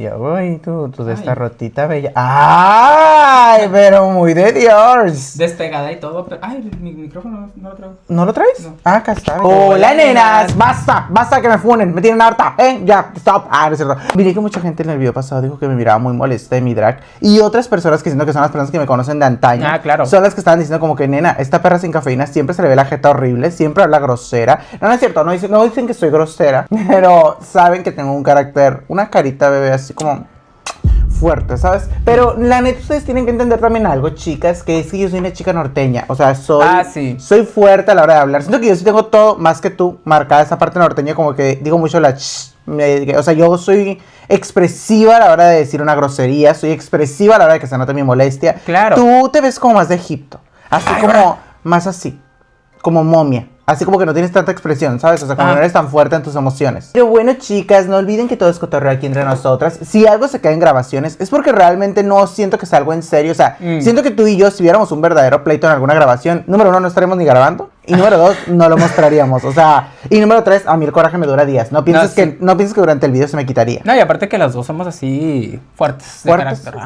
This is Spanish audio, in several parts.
Yo voy, tú de esta rotita bella. ¡Ay! Pero muy de Dios. Despegada y todo, pero... Ay, mi micrófono no lo traigo. ¿No lo traes? No. Ah, acá está. Hola, nenas. Basta que me funen, me tienen harta, ya, stop. Ah, no es cierto. Miré que mucha gente en el video pasado dijo que me miraba muy molesta de mi drag. Y otras personas que siento que son las personas que me conocen de antaño. Ah, claro. Son las que estaban diciendo como que, nena, esta perra sin cafeína siempre se le ve la jeta horrible, siempre habla grosera. No es cierto, no dicen que soy grosera, pero saben que tengo un carácter, una carita bebé así como... fuerte, ¿sabes? Pero la neta ustedes tienen que entender también algo, chicas, que es que yo soy una chica norteña, o sea, soy fuerte a la hora de hablar. Siento que yo sí tengo todo, más que tú, marcada esa parte norteña, como que digo mucho la o sea, yo soy expresiva a la hora de decir una grosería, soy expresiva a la hora de que se note mi molestia. Claro. Tú te ves como más de Egipto, así como, más así, como momia. Así como que no tienes tanta expresión, ¿sabes? O sea, como no eres tan fuerte en tus emociones. Pero bueno, chicas, no olviden que todo es cotorreo aquí entre nosotras. Si algo se queda en grabaciones, es porque realmente no siento que sea algo en serio. O sea, siento que tú y yo, si viéramos un verdadero pleito en alguna grabación, número 1, no estaremos ni grabando. Y número 2, no lo mostraríamos. O sea, y número 3, a mí el coraje me dura días. No pienses que durante el video se me quitaría. No, y aparte que las dos somos así fuertes.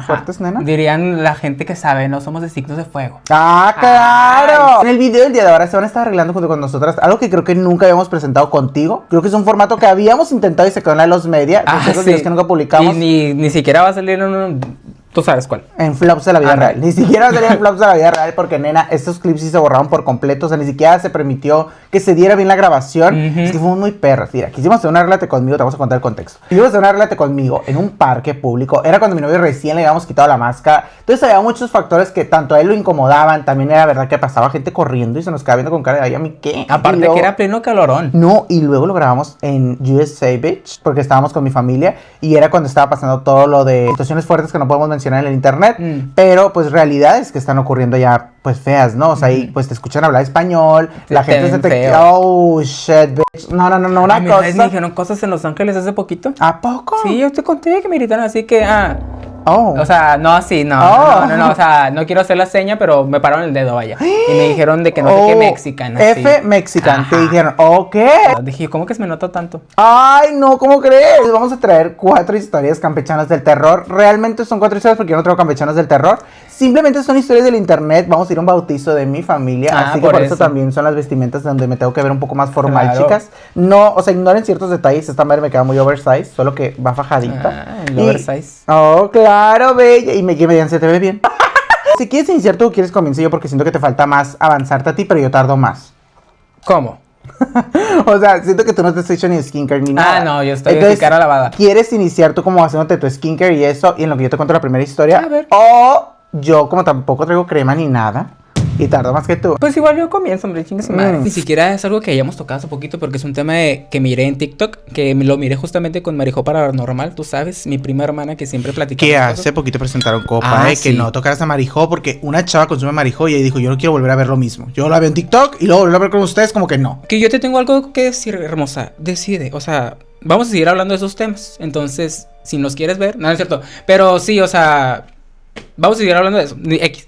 ¿Fuertes, nena? Dirían la gente que sabe, no somos de signos de fuego. ¡Ah, claro! En el video del día de ahora se van a estar arreglando junto con nosotras algo que creo que nunca habíamos presentado contigo. Creo que es un formato que habíamos intentado y se quedó en la Los Media. Esos videos que nunca publicamos. Y ni siquiera va a salir en un... Tú sabes cuál. En flops de la vida real. Ni siquiera salían en flops de la vida real porque, nena, estos clips sí se borraron por completo. O sea, ni siquiera se permitió que se diera bien la grabación. Es que fuimos muy perras. Mira, quisimos hacer una Arréglate Conmigo. Te vamos a contar el contexto. Quisimos hacer una Arréglate Conmigo en un parque público. Era cuando mi novio recién le habíamos quitado la máscara. Entonces había muchos factores que tanto a él lo incomodaban. También era verdad que pasaba gente corriendo y se nos quedaba viendo con cara de, ay, ¿a mí qué? Aparte luego, que era pleno calorón. No, y luego lo grabamos en USA Beach porque estábamos con mi familia. Y era cuando estaba pasando todo lo de situaciones fuertes que no podemos mencionar en el internet. Pero pues realidades que están ocurriendo ya pues feas, ¿no? O sea, ahí pues te escuchan hablar español, la gente se te... Oh, shit, bitch. No, una cosa. Me dijeron cosas en Los Ángeles hace poquito. ¿A poco? Sí, yo te conté que me gritaron así que, Oh. O sea, no así, no, o sea, no quiero hacer la seña, pero me pararon el dedo, vaya. Y me dijeron de que no sé qué mexican, así. F mexican, te dijeron, ¿qué? Dije, ¿cómo que se me nota tanto? Ay, no, ¿cómo crees? Vamos a traer 4 historias campechanas del terror. Realmente son 4 historias porque yo no traigo campechanas del terror. Simplemente son historias del internet. Vamos a ir a un bautizo de mi familia. Así que por eso también son las vestimentas donde me tengo que ver un poco más formal, chicas. No, o sea, ignoren ciertos detalles. Esta madre me queda muy oversize, solo que va fajadita. El oversize. Oh, claro, bella. Y me se te ve bien. Si quieres iniciar tú, quieres comienzo yo porque siento que te falta más avanzarte a ti, pero yo tardo más. ¿Cómo? O sea, siento que tú no te has hecho ni skincare ni nada. No, yo estoy de cara lavada. ¿Quieres iniciar tú como haciéndote tu skincare y eso? Y en lo que yo te cuento la primera historia. A ver. O yo como tampoco traigo crema ni nada y tardo más que tú. Pues igual yo comienzo, hombre, chingue su madre. Ni siquiera es algo que hayamos tocado hace poquito porque es un tema que miré en TikTok, que lo miré justamente con Marijo Paranormal, tú sabes, mi prima hermana que siempre platicamos. Que hace poquito presentaron copa, que no tocaras a Marijo porque una chava consume Marijo y ella dijo, yo no quiero volver a ver lo mismo. Yo la veo en TikTok y luego volver a ver con ustedes como que no. Que yo te tengo algo que decir, hermosa, decide, o sea, vamos a seguir hablando de esos temas, entonces, si nos quieres ver, no es cierto, pero sí, o sea... Vamos a seguir hablando de eso. X.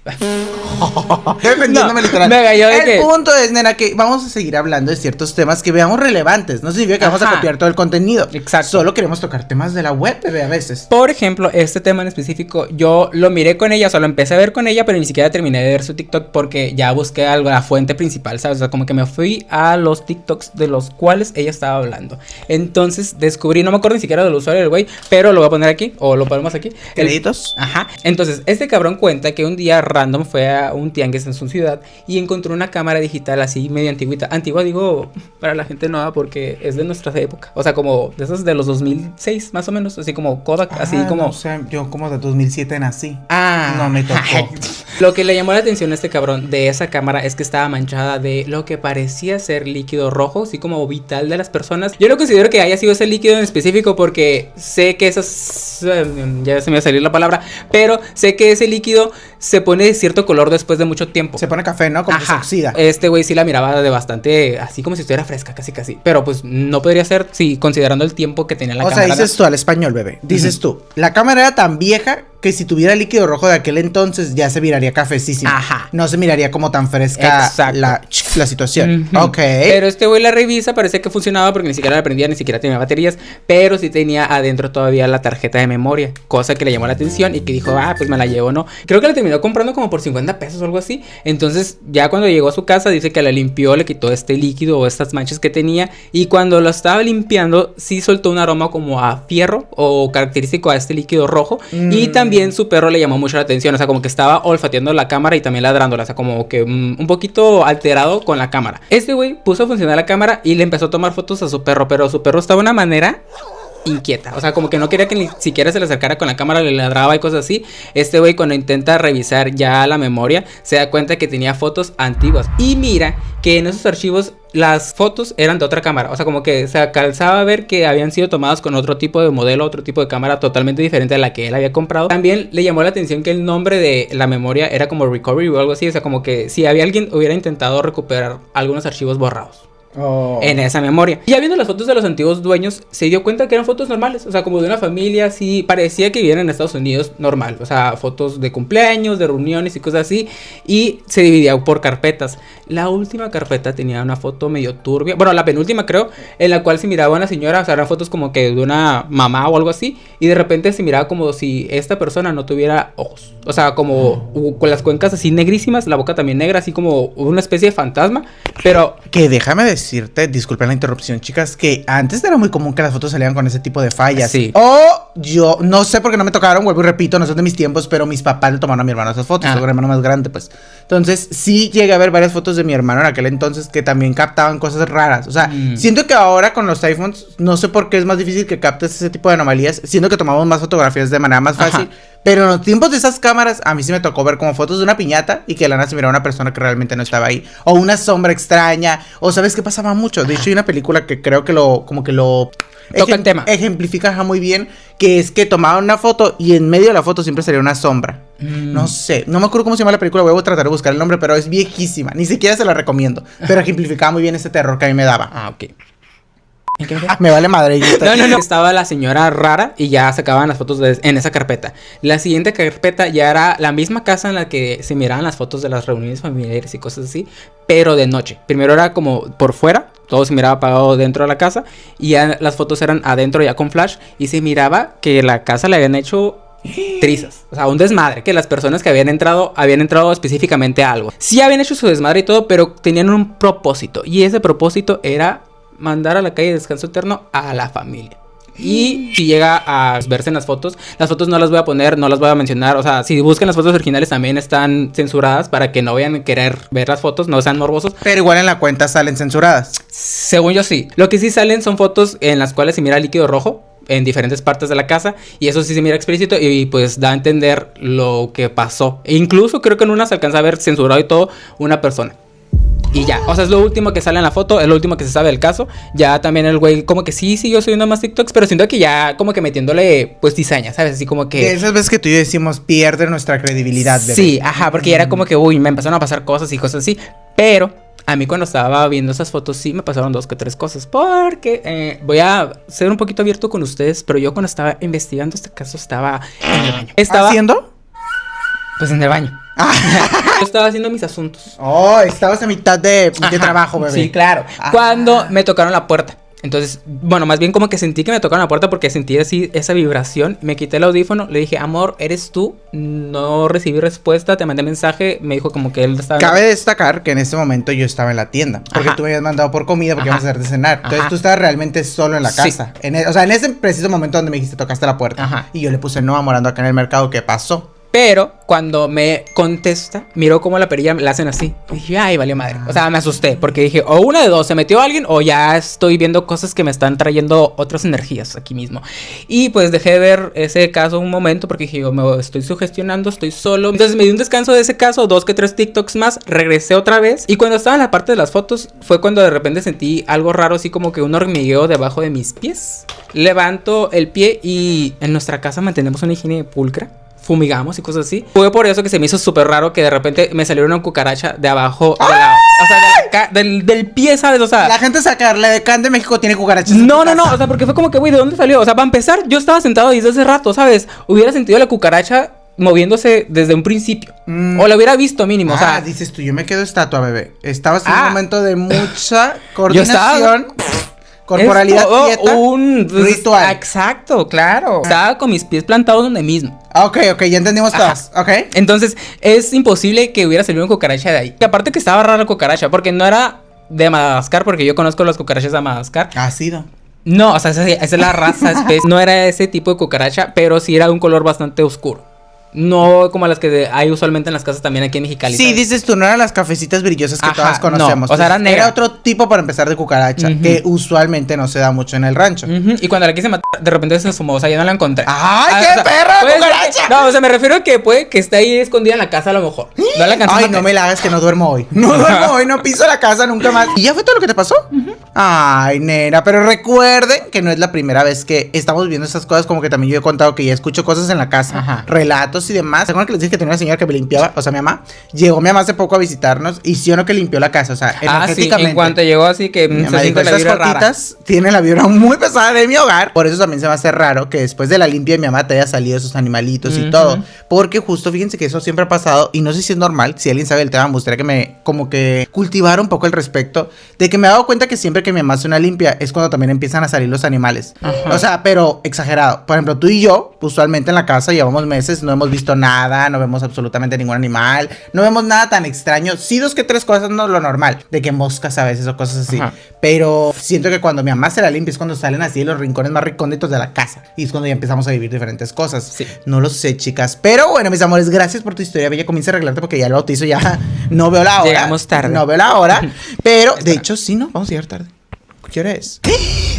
Defendiéndome literal. El punto es, nena, que vamos a seguir hablando de ciertos temas que veamos relevantes. No significa que vamos a copiar todo el contenido. Exacto. Solo queremos tocar temas de la web, bebé, a veces. Por ejemplo, este tema en específico, yo lo miré con ella, o sea, lo empecé a ver con ella, pero ni siquiera terminé de ver su TikTok porque ya busqué algo, la fuente principal, ¿sabes? O sea, como que me fui a los TikToks de los cuales ella estaba hablando. Entonces descubrí, no me acuerdo ni siquiera del usuario del güey, pero lo voy a poner aquí, o lo ponemos aquí. Créditos. Entonces, este cabrón cuenta que un día random fue a un tianguis en su ciudad y encontró una cámara digital así medio antigüita. Antigua digo para la gente nueva porque es de nuestra época. O sea, como de esas de los 2006 más o menos, así como Kodak, así como... No sé, yo como de 2007 nací. No me tocó. Lo que le llamó la atención a este cabrón de esa cámara es que estaba manchada de lo que parecía ser líquido rojo, así como vital de las personas. Yo no considero que haya sido ese líquido en específico porque sé que esas... ya se me va a salir la palabra, pero sé que ese líquido se pone de cierto color después de mucho tiempo. Se pone café, ¿no? Como que se oxida. Este güey sí la miraba de bastante, así como si estuviera fresca, casi. Pero pues no podría ser, sí, considerando el tiempo que tenía la cámara. O sea, dices tú al español, bebé. Dices tú, la cámara era tan vieja que si tuviera líquido rojo de aquel entonces ya se miraría cafecísimo. Ajá. No se miraría como tan fresca la situación. Uh-huh. Ok. Pero este güey la revisa, parece que funcionaba porque ni siquiera la prendía, ni siquiera tenía baterías, pero sí tenía adentro todavía la tarjeta de memoria, cosa que le llamó la atención y que dijo, pues me la llevo, ¿no? Creo que la terminó comprando como por 50 pesos o algo así. Entonces ya cuando llegó a su casa dice que la limpió, le quitó este líquido o estas manchas que tenía, y cuando lo estaba limpiando sí soltó un aroma como a fierro o característico a este líquido rojo. Y también su perro le llamó mucho la atención, o sea, como que estaba olfateando la cámara y también ladrándola, o sea, como que un poquito alterado con la cámara. Este güey puso a funcionar la cámara y le empezó a tomar fotos a su perro, pero su perro estaba de una manera inquieta, o sea, como que no quería que ni siquiera se le acercara con la cámara, le ladraba y cosas así. Este güey, cuando intenta revisar ya la memoria, se da cuenta que tenía fotos antiguas y mira que en esos archivos las fotos eran de otra cámara, o sea, como que se alcanzaba a ver que habían sido tomadas con otro tipo de modelo, otro tipo de cámara totalmente diferente a la que él había comprado. También le llamó la atención que el nombre de la memoria era como recovery o algo así, o sea, como que si había alguien hubiera intentado recuperar algunos archivos borrados en esa memoria. Y ya viendo las fotos de los antiguos dueños, se dio cuenta que eran fotos normales, o sea, como de una familia así, parecía que vivían en Estados Unidos normal, o sea, fotos de cumpleaños, de reuniones y cosas así, y se dividía por carpetas. La última carpeta tenía una foto medio turbia, bueno, la penúltima creo, en la cual se miraba a una señora, o sea, eran fotos como que de una mamá o algo así, y de repente se miraba como si esta persona no tuviera ojos, o sea, como con las cuencas así negrísimas, la boca también negra, así como una especie de fantasma, pero... Que déjame decirte, disculpen la interrupción, chicas, que antes era muy común que las fotos salieran con ese tipo de fallas. Sí. O yo, no sé por qué no me tocaron, vuelvo y repito, no son de mis tiempos, pero mis papás le tomaron a mi hermano esas fotos, su hermano más grande, pues. Entonces, sí llegué a ver varias fotos de mi hermano en aquel entonces que también captaban cosas raras. O sea, siento que ahora con los iPhones, no sé por qué es más difícil que captes ese tipo de anomalías, siento que tomamos más fotografías de manera más fácil. Ajá. Pero en los tiempos de esas cámaras, a mí sí me tocó ver como fotos de una piñata y que de la nada se miraba una persona que realmente no estaba ahí. O una sombra extraña. O ¿sabes qué pasaba mucho? De hecho, hay una película que creo que lo toca el tema. Ejemplifica muy bien, que es que tomaban una foto y en medio de la foto siempre salía una sombra. No sé, no me acuerdo cómo se llama la película, voy a tratar de buscar el nombre, pero es viejísima. Ni siquiera se la recomiendo. Pero ejemplificaba muy bien ese terror que a mí me daba. Ok. Me vale madre. No. Estaba la señora rara y ya sacaban las fotos en esa carpeta. La siguiente carpeta ya era la misma casa en la que se miraban las fotos de las reuniones familiares y cosas así, pero de noche. Primero era como por fuera, todo se miraba apagado dentro de la casa, y ya las fotos eran adentro ya con flash, y se miraba que la casa le habían hecho trizas, o sea, un desmadre, que las personas que habían entrado específicamente a algo. Sí habían hecho su desmadre y todo, pero tenían un propósito, y ese propósito era mandar a la calle de descanso eterno a la familia. Y si llega a verse en las fotos no las voy a poner, no las voy a mencionar. O sea, si buscan las fotos originales también están censuradas para que no vayan a querer ver las fotos, no sean morbosos. Pero igual en la cuenta salen censuradas. Según yo sí. Lo que sí salen son fotos en las cuales se mira líquido rojo en diferentes partes de la casa, y eso sí se mira explícito y pues da a entender lo que pasó. E incluso creo que en una se alcanza a ver censurado y todo una persona. Y ya, o sea, es lo último que sale en la foto, es lo último que se sabe del caso. Ya también el güey como que sí siguió subiendo más TikToks, pero siento que ya como que metiéndole pues cizaña, ¿sabes? Así como que... De esas veces que tú y yo decimos pierde nuestra credibilidad, bebé. Sí, ajá, porque ya era como que, me empezaron a pasar cosas y cosas así. Pero a mí cuando estaba viendo esas fotos sí me pasaron 2 que 3 cosas. Porque voy a ser un poquito abierto con ustedes, pero yo cuando estaba investigando este caso estaba en el baño. ¿Haciendo? Pues en el baño. Yo estaba haciendo mis asuntos. Oh, estabas a mitad de trabajo, bebé. Sí, claro. Cuando me tocaron la puerta. Entonces, bueno, más bien como que sentí que me tocaron la puerta porque sentí así esa vibración. Me quité el audífono, le dije, amor, ¿eres tú? No recibí respuesta, te mandé mensaje. Me dijo como que él estaba... Cabe destacar que en ese momento yo estaba en la tienda, porque tú me habías mandado por comida porque íbamos a hacer de cenar. Entonces tú estabas realmente solo en la casa. Sí. O sea, en ese preciso momento donde me dijiste tocaste la puerta. Y yo le puse no, amorando acá en el mercado, ¿qué pasó? Pero cuando me contesta, miró como la perilla la hacen así. Y dije, ay, valió madre. O sea, me asusté porque dije, o una de dos, se metió alguien o ya estoy viendo cosas que me están trayendo otras energías aquí mismo. Y pues dejé de ver ese caso un momento porque dije, me estoy sugestionando, estoy solo. Entonces me di un descanso de ese caso, 2 que 3 TikToks más, regresé otra vez. Y cuando estaba en la parte de las fotos, fue cuando de repente sentí algo raro, así como que un hormigueo debajo de mis pies. Levanto el pie y en nuestra casa mantenemos una higiene pulcra. Fumigamos y cosas así. Fue por eso que se me hizo súper raro que de repente me salió una cucaracha de abajo de la, o sea, del pie, ¿sabes? O sea, la gente sacarle de Can de México tiene cucarachas. No, o sea, porque fue como que, güey, ¿de dónde salió? O sea, para empezar, yo estaba sentado desde hace rato, ¿sabes? Hubiera sentido la cucaracha moviéndose desde un principio. O lo hubiera visto mínimo, o sea. Dices tú, yo me quedo estatua, bebé. Estabas en un momento de mucha coordinación. Corporalidad quieta, ritual. Exacto, claro. Estaba con mis pies plantados donde mismo. Ok, ya entendimos todas. Ok. Entonces, es imposible que hubiera salido una cucaracha de ahí. Y aparte que estaba rara la cucaracha, porque no era de Madagascar, porque yo conozco las cucarachas de Madagascar. Ácido. No, o sea, esa es la raza especie. No era ese tipo de cucaracha, pero sí era de un color bastante oscuro. No como las que hay usualmente en las casas también aquí en Mexicali. Sí, dices tú, no eran las cafecitas brillosas que todas conocemos. No, o sea, era negra. Era otro tipo para empezar de cucaracha, que usualmente no se da mucho en el rancho. Y cuando la quise matar, de repente se sumó, o sea, ya no la encontré. ¡Ay, qué perra cucaracha! No, o sea, me refiero a que puede que esté ahí escondida en la casa a lo mejor. No la alcancé a matar. No me la hagas que no duermo hoy. No duermo hoy, no piso la casa nunca más. ¿Y ya fue todo lo que te pasó? Ay, nena, pero recuerden que no es la primera vez que estamos viendo estas cosas, como que también yo he contado que ya escucho cosas en la casa, relatos y demás. ¿Se acuerdan que les dije que tenía una señora que me limpiaba? O sea, mi mamá. Llegó mi mamá hace poco a visitarnos y sí o no que limpió la casa, o sea, energéticamente. Sí, en cuanto llegó así que mi mamá dijo, estas gotitas tienen la vibra muy pesada de mi hogar. Por eso también se me hace raro que después de la limpia de mi mamá te haya salido esos animalitos y todo. Porque justo fíjense que eso siempre ha pasado y no sé si es normal. Si alguien sabe el tema, me gustaría que me como que cultivara un poco el respecto de que me he dado cuenta que siempre que mi mamá hace una limpia es cuando también empiezan a salir los animales. O sea, pero exagerado. Por ejemplo, tú y yo, usualmente en la casa llevamos meses, no hemos visto nada, no vemos absolutamente ningún animal, no vemos nada tan extraño. Sí, 2 que 3 cosas no es lo normal, de que moscas a veces o cosas así. Pero siento que cuando mi mamá se la limpia es cuando salen así de los rincones más recónditos de la casa. Y es cuando ya empezamos a vivir diferentes cosas. Sí. No lo sé, chicas. Pero bueno, mis amores, gracias por tu historia. Bella, comienza a arreglarte porque ya el bautizo ya no veo la hora. Llegamos tarde. No veo la hora. Pero, de hecho, sí, ¿no? Vamos a llegar tarde. ¿Qué hora es?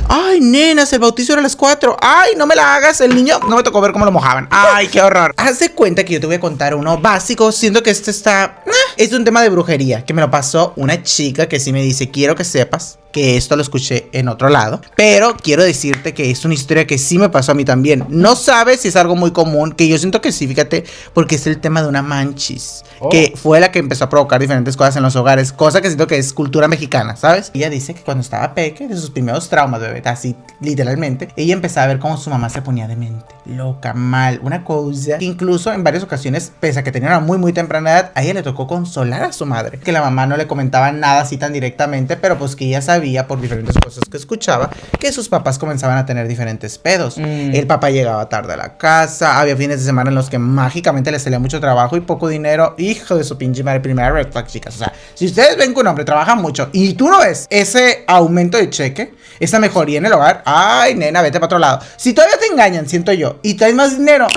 Ay, nenas, el bautizo era a las 4. Ay, no me la hagas, el niño. No me tocó ver cómo lo mojaban. Ay, qué horror. Haz de cuenta que yo te voy a contar uno básico. Siento que este está... es un tema de brujería que me lo pasó una chica que sí me dice, quiero que sepas que esto lo escuché en otro lado, pero quiero decirte que es una historia que sí me pasó a mí también. No sabes si es algo muy común, que yo siento que sí, fíjate, porque es el tema de una manchis, que fue la que empezó a provocar diferentes cosas en los hogares, cosa que siento que es cultura mexicana, ¿sabes? Ella dice que cuando estaba peque, de sus primeros traumas, bebé, así literalmente, ella empezaba a ver cómo su mamá se ponía demente, loca, mal, una cosa que incluso en varias ocasiones, pese a que tenía una muy temprana edad, a ella le tocó consolar a su madre, que la mamá no le comentaba nada así tan directamente, pero pues que ella sabía por diferentes cosas que escuchaba que sus papás comenzaban a tener diferentes pedos. El papá llegaba tarde a la casa, había fines de semana en los que mágicamente le salía mucho trabajo y poco dinero. Hijo de su pinche madre, primera red flag, chicas. O sea, si ustedes ven que un hombre trabaja mucho y tú no ves ese aumento de cheque, esa mejoría en el hogar, ay, nena, vete para otro lado. Si todavía te engañan, siento yo, y traes más dinero,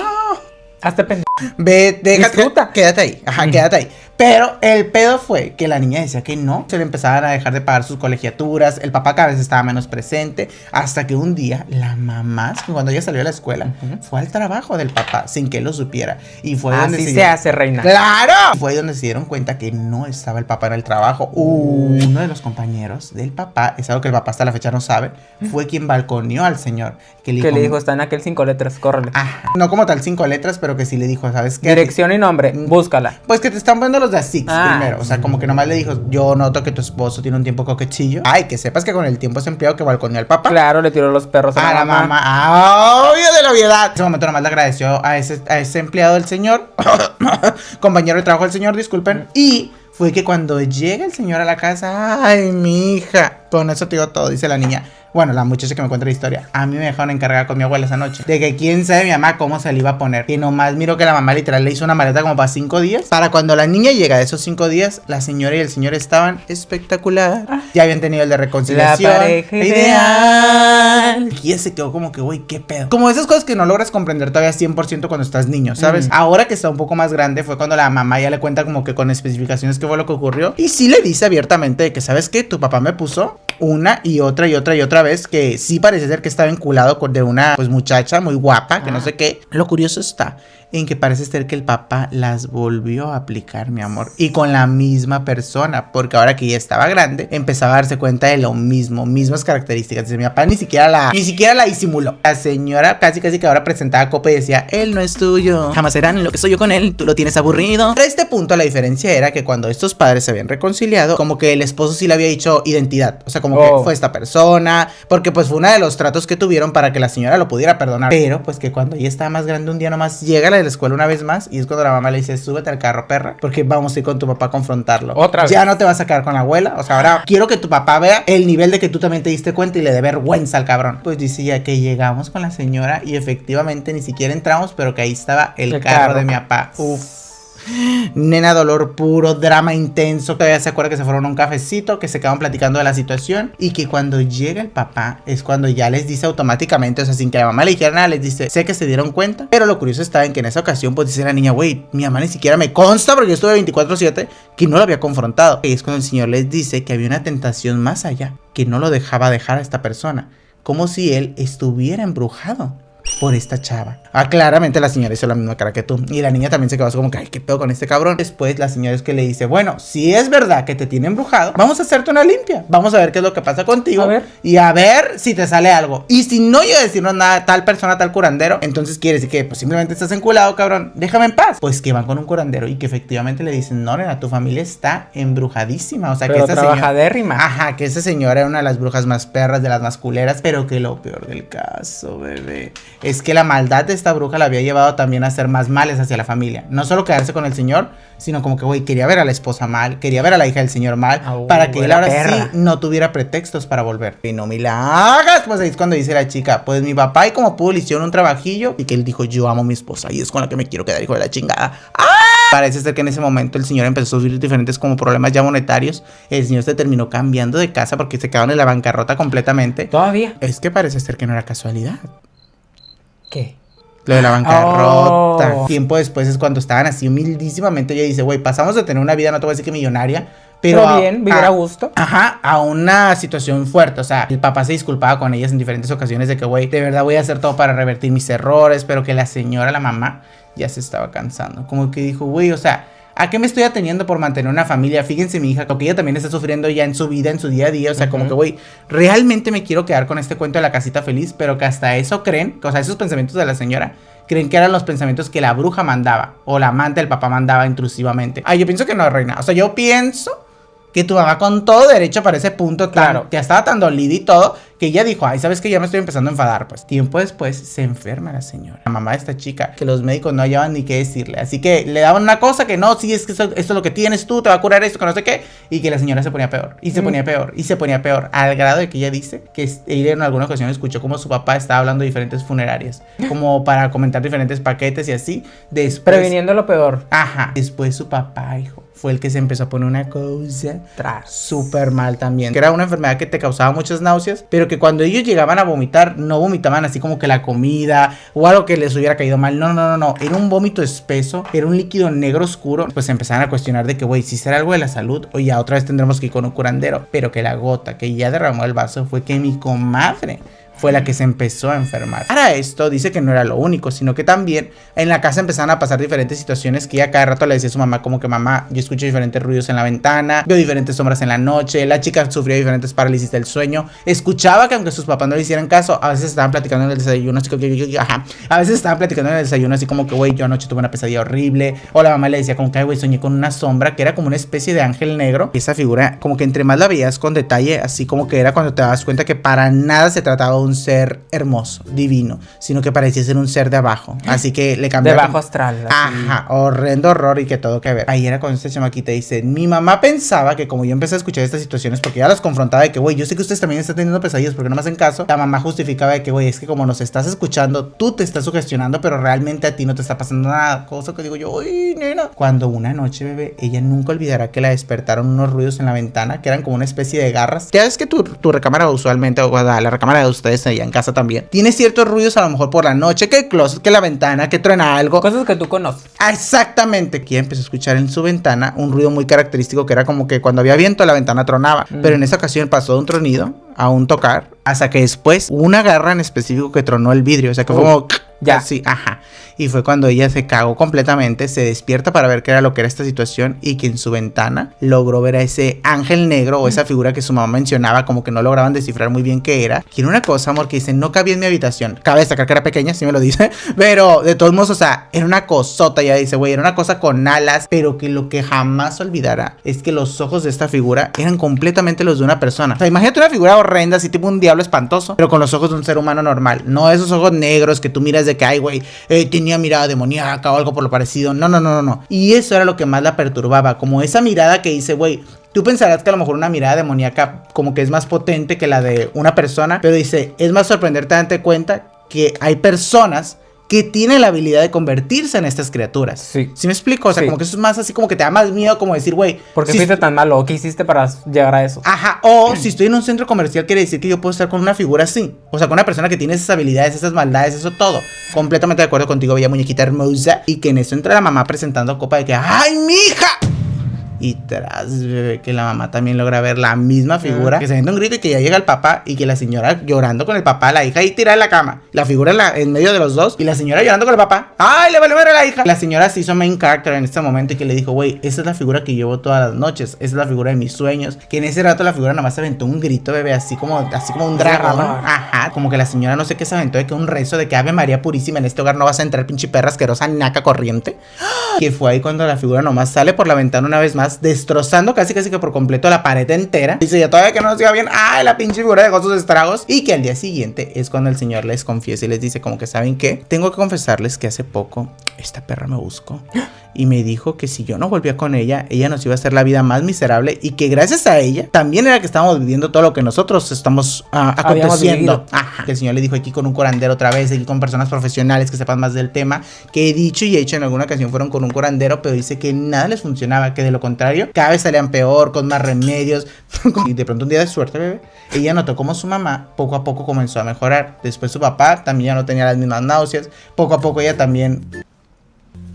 hazte pendejo. Ve, déjate, quédate ahí. Quédate ahí. Pero el pedo fue que la niña decía que no, se le empezaban a dejar de pagar sus colegiaturas, el papá cada vez estaba menos presente, hasta que un día la mamá, cuando ella salió de la escuela, fue al trabajo del papá sin que él lo supiera. Y fue donde se hace, reina. ¡Claro! Fue donde se dieron cuenta que no estaba el papá en el trabajo. Uno de los compañeros del papá, es algo que el papá hasta la fecha no sabe, fue quien balconeó al señor. Que le dijo, está en aquel 5 letras, córrele. No como tal 5 letras, pero que sí le dijo, ¿sabes qué? Dirección y nombre, búscala. Pues que te están poniendo los de ASICS primero. O sea, como que nomás le dijo, yo noto que tu esposo tiene un tiempo coquechillo. Ay, que sepas que con el tiempo ese empleado que balconeó al papá. Claro, le tiró los perros a la mamá. Obvio de la obviedad. En ese momento nomás le agradeció a ese empleado del señor, compañero de trabajo del señor, disculpen. Y fue que cuando llega el señor a la casa, ay, mi hija, con eso te digo todo, dice la niña. Bueno, la muchacha que me cuenta la historia, a mí me dejaron encargada con mi abuela esa noche, de que quién sabe mi mamá cómo se le iba a poner. Y nomás miro que la mamá literal le hizo una maleta como para 5 días. Para cuando la niña llega de esos 5 días, la señora y el señor estaban espectacular. Ya habían tenido el de reconciliación. La pareja ideal. Y ella se quedó como que, uy, qué pedo. Como esas cosas que no logras comprender todavía 100% cuando estás niño, ¿sabes? Ahora que está un poco más grande fue cuando la mamá ya le cuenta como que con especificaciones qué fue lo que ocurrió. Y sí le dice abiertamente de que, ¿sabes qué? Tu papá me puso una y otra vez que sí parece ser que está vinculado con de una pues muchacha muy guapa, que no sé qué. Lo curioso está en que parece ser que el papá las volvió a aplicar, mi amor, y con la misma persona, porque ahora que ya estaba grande, empezaba a darse cuenta de lo mismo, mismas características. Dice, mi papá ni siquiera la disimuló. La señora casi que ahora presentaba copa y decía, él no es tuyo, jamás será ni lo que soy yo con él, tú lo tienes aburrido. Pero a este punto la diferencia era que cuando estos padres se habían reconciliado, como que el esposo sí le había dicho identidad, o sea, como como que fue esta persona, porque pues fue uno de los tratos que tuvieron para que la señora lo pudiera perdonar, pero pues que cuando ella estaba más grande un día nomás llega a la de la escuela una vez más y es cuando la mamá le dice, súbete al carro, perra, porque vamos a ir con tu papá a confrontarlo. Otra vez. Ya no te vas a quedar con la abuela, o sea, ahora quiero que tu papá vea el nivel de que tú también te diste cuenta y le dé vergüenza al cabrón. Pues dice ya que llegamos con la señora y efectivamente ni siquiera entramos, pero que ahí estaba el carro de mi papá. Uf. Nena, dolor puro, drama intenso. Todavía se acuerda que se fueron a un cafecito, que se quedaron platicando de la situación y que cuando llega el papá es cuando ya les dice automáticamente, o sea, sin que la mamá le dijera nada, les dice, sé que se dieron cuenta, pero lo curioso está en que en esa ocasión pues dice la niña, güey, mi mamá ni siquiera me consta porque yo estuve 24/7 que no lo había confrontado. Y es cuando el señor les dice que había una tentación más allá, que no lo dejaba dejar a esta persona, como si él estuviera embrujado por esta chava. Claramente la señora hizo la misma cara que tú. Y la niña también se quedó así como que, ay, qué pedo con este cabrón. Después la señora es que le dice, bueno, si es verdad que te tiene embrujado, vamos a hacerte una limpia. Vamos a ver qué es lo que pasa contigo. Y a ver si te sale algo. Y si no llega a decirnos nada, tal persona, tal curandero, entonces quiere decir que pues simplemente estás enculado, cabrón. Déjame en paz. Pues que van con un curandero y que efectivamente le dicen, no, nena, tu familia está embrujadísima. O sea, pero que esa trabajadérrima. Ajá, que esa señora era una de las brujas más perras, de las más culeras. Pero que lo peor del caso, bebé, es que la maldad de esta bruja la había llevado también a hacer más males hacia la familia. No solo quedarse con el señor, sino como que, güey, quería ver a la esposa mal, quería ver a la hija del señor mal, para que él ahora sí no tuviera pretextos para volver. Y no me la hagas. Pues ahí es cuando dice la chica, pues mi papá y como pudo le hicieron un trabajillo y que él dijo, yo amo a mi esposa y es con la que me quiero quedar, hijo de la chingada. ¡Ah! Parece ser que en ese momento el señor empezó a sufrir diferentes como problemas ya monetarios. El señor se terminó cambiando de casa porque se quedaron en la bancarrota completamente. ¿Todavía? Es que parece ser que no era casualidad. ¿Qué? Lo de la bancarrota. Tiempo después es cuando estaban así humildísimamente. Ella dice, güey, pasamos de tener una vida, no te voy a decir que millonaria, pero bien, vivir a gusto. Ajá, a una situación fuerte. O sea, el papá se disculpaba con ellas en diferentes ocasiones de que, güey, de verdad voy a hacer todo para revertir mis errores, pero que la señora, la mamá, ya se estaba cansando. Como que dijo, güey, o sea, ¿a qué me estoy ateniendo por mantener una familia? Fíjense mi hija, porque ella también está sufriendo ya en su vida, en su día a día. O sea, como que, güey, realmente me quiero quedar con este cuento de la casita feliz, pero que hasta eso creen, o sea, esos pensamientos de la señora, creen que eran los pensamientos que la bruja mandaba, o la amante del papá mandaba intrusivamente. Ay, yo pienso que no, reina. O sea, yo pienso que tu mamá con todo derecho para ese punto, claro, que estaba tan dolida y todo, que ella dijo, ay, ¿sabes qué? Ya me estoy empezando a enfadar. Pues tiempo después se enferma la señora, la mamá de esta chica, que los médicos no hallaban ni qué decirle. Así que le daban una cosa que no, sí, es que esto es lo que tienes tú, te va a curar esto, que no sé qué. Y que la señora se ponía peor, y se ponía peor, y se ponía peor, al grado de que ella dice que ella en alguna ocasión escuchó como su papá estaba hablando de diferentes funerarias, como para comentar diferentes paquetes y así. Después, previniendo lo peor. Ajá. Después su papá, hijo, fue el que se empezó a poner una cosa súper mal también. Que era una enfermedad que te causaba muchas náuseas, pero que cuando ellos llegaban a vomitar, no vomitaban así como que la comida o algo que les hubiera caído mal. No. Era un vómito espeso, era un líquido negro oscuro. Pues se empezaron a cuestionar de que, güey, si será algo de la salud o ya otra vez tendremos que ir con un curandero. Pero que la gota que ya derramó el vaso fue que mi comadre fue la que se empezó a enfermar. Para esto dice que no era lo único, sino que también en la casa empezaron a pasar diferentes situaciones que ella cada rato le decía a su mamá como que, mamá, yo escucho diferentes ruidos en la ventana, veo diferentes sombras en la noche. La chica sufría diferentes parálisis del sueño, escuchaba que aunque sus papás no le hicieran caso, a veces estaban platicando en el desayuno así como que, a veces estaban platicando en el desayuno así como que, güey, yo anoche tuve una pesadilla horrible, o la mamá le decía como que, güey, soñé con una sombra que era como una especie de ángel negro. Y esa figura como que entre más la veías con detalle, así como que era cuando te das cuenta que para nada se trataba de un ser hermoso, divino, sino que parecía ser un ser de abajo. Así que le cambiaron. De bajo astral. Así. Ajá, horrendo horror y que todo que ver. Ahí era cuando esta chamaquita dice, mi mamá pensaba que como yo empecé a escuchar estas situaciones, porque ya las confrontaba de que, güey, yo sé que ustedes también están teniendo pesadillas porque no me hacen caso. La mamá justificaba de que, güey, es que como nos estás escuchando, tú te estás sugestionando, pero realmente a ti no te está pasando nada. Cosa que digo yo, uy, nena. Cuando una noche, bebé, ella nunca olvidará que la despertaron unos ruidos en la ventana que eran como una especie de garras. Ya ves que tu recámara usualmente, o la recámara de ustedes allá en casa también, tiene ciertos ruidos a lo mejor por la noche, que el closet, que la ventana, que truena algo. Cosas que tú conoces. Exactamente. Aquí empezó a escuchar en su ventana un ruido muy característico que era como que cuando había viento la ventana tronaba. Pero en esa ocasión pasó de un tronido a un tocar, hasta que después una garra en específico que tronó el vidrio. O sea que fue como... Ya. Sí, ajá. Y fue cuando ella se cagó completamente, se despierta para ver qué era lo que era esta situación y que en su ventana logró ver a ese ángel negro o esa figura que su mamá mencionaba, como que no lograban descifrar muy bien qué era. Y era una cosa, amor, que dice, no cabía en mi habitación. Cabe destacar que era pequeña, sí me lo dice, pero de todos modos, o sea, era una cosota, ya dice, güey, era una cosa con alas, pero que lo que jamás olvidará es que los ojos de esta figura eran completamente los de una persona. O sea, imagínate una figura horrenda, así tipo un diablo espantoso, pero con los ojos de un ser humano normal. No esos ojos negros que tú miras de que, ay, güey, tenía mirada demoníaca o algo por lo parecido. No. Y eso era lo que más la perturbaba, como esa mirada que dice, güey, tú pensarás que a lo mejor una mirada demoníaca como que es más potente que la de una persona, pero dice, es más sorprendente darte cuenta que hay personas que tienen la habilidad de convertirse en estas criaturas. Sí. ¿Sí me explico? O sea, como que eso es más así como que te da más miedo, como decir, güey, ¿Por qué fuiste tan malo? ¿Qué hiciste para llegar a eso? Ajá, o si estoy en un centro comercial quiere decir que yo puedo estar con una figura así. O sea, con una persona que tiene esas habilidades, esas maldades, eso todo. Completamente de acuerdo contigo, bella muñequita hermosa. Y que en eso entra la mamá presentando copa de que, ¡ay, mija! Y tras, bebé, que la mamá también logra ver la misma figura, que se siente un grito y que ya llega el papá y que la señora llorando con el papá, la hija ahí tirada en la cama, la figura en medio de los dos y la señora llorando con el papá. ¡Ay, le vale ver a la hija! La señora se hizo main character en este momento y que le dijo, güey, esa es la figura que llevo todas las noches, esa es la figura de mis sueños. Que en ese rato la figura nada más se aventó un grito, bebé, así como un dragón. Ajá, como que la señora no sé qué se aventó de que un rezo de que Ave María Purísima, en este hogar no vas a entrar, pinche perra asquerosa, naca corriente. Que fue ahí cuando la figura nomás sale por la ventana una vez más, destrozando casi que por completo la pared entera. Dice, ya todavía que no nos iba bien, ¡ay, la pinche figura dejó sus estragos! Y que al día siguiente es cuando el señor les confiesa y les dice como que, ¿saben qué? Tengo que confesarles que hace poco esta perra me buscó y me dijo que si yo no volvía con ella, ella nos iba a hacer la vida más miserable y que gracias a ella también era que estábamos viviendo todo lo que nosotros estamos aconteciendo. Ajá. Que el señor le dijo aquí con un curandero otra vez, aquí con personas profesionales que sepan más del tema, que he dicho y he hecho en alguna ocasión fueron con un curandero, pero dice que nada les funcionaba, que de lo contrario cada vez salían peor, con más remedios. Y de pronto un día de suerte, bebé, ella notó como su mamá poco a poco comenzó a mejorar. Después su papá también ya no tenía las mismas náuseas, poco a poco ella también.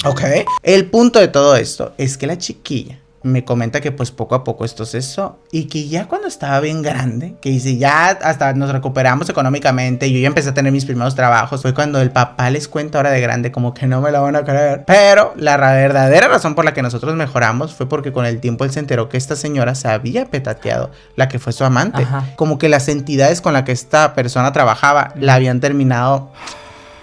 Ok, el punto de todo esto es que la chiquilla me comenta que pues poco a poco esto cesó y que ya cuando estaba bien grande, que dice ya hasta nos recuperamos económicamente y yo ya empecé a tener mis primeros trabajos, fue cuando el papá les cuenta ahora de grande, como que no me la van a creer, pero la verdadera razón por la que nosotros mejoramos fue porque con el tiempo él se enteró que esta señora se había petateado, la que fue su amante. Ajá. Como que las entidades con las que esta persona trabajaba la habían terminado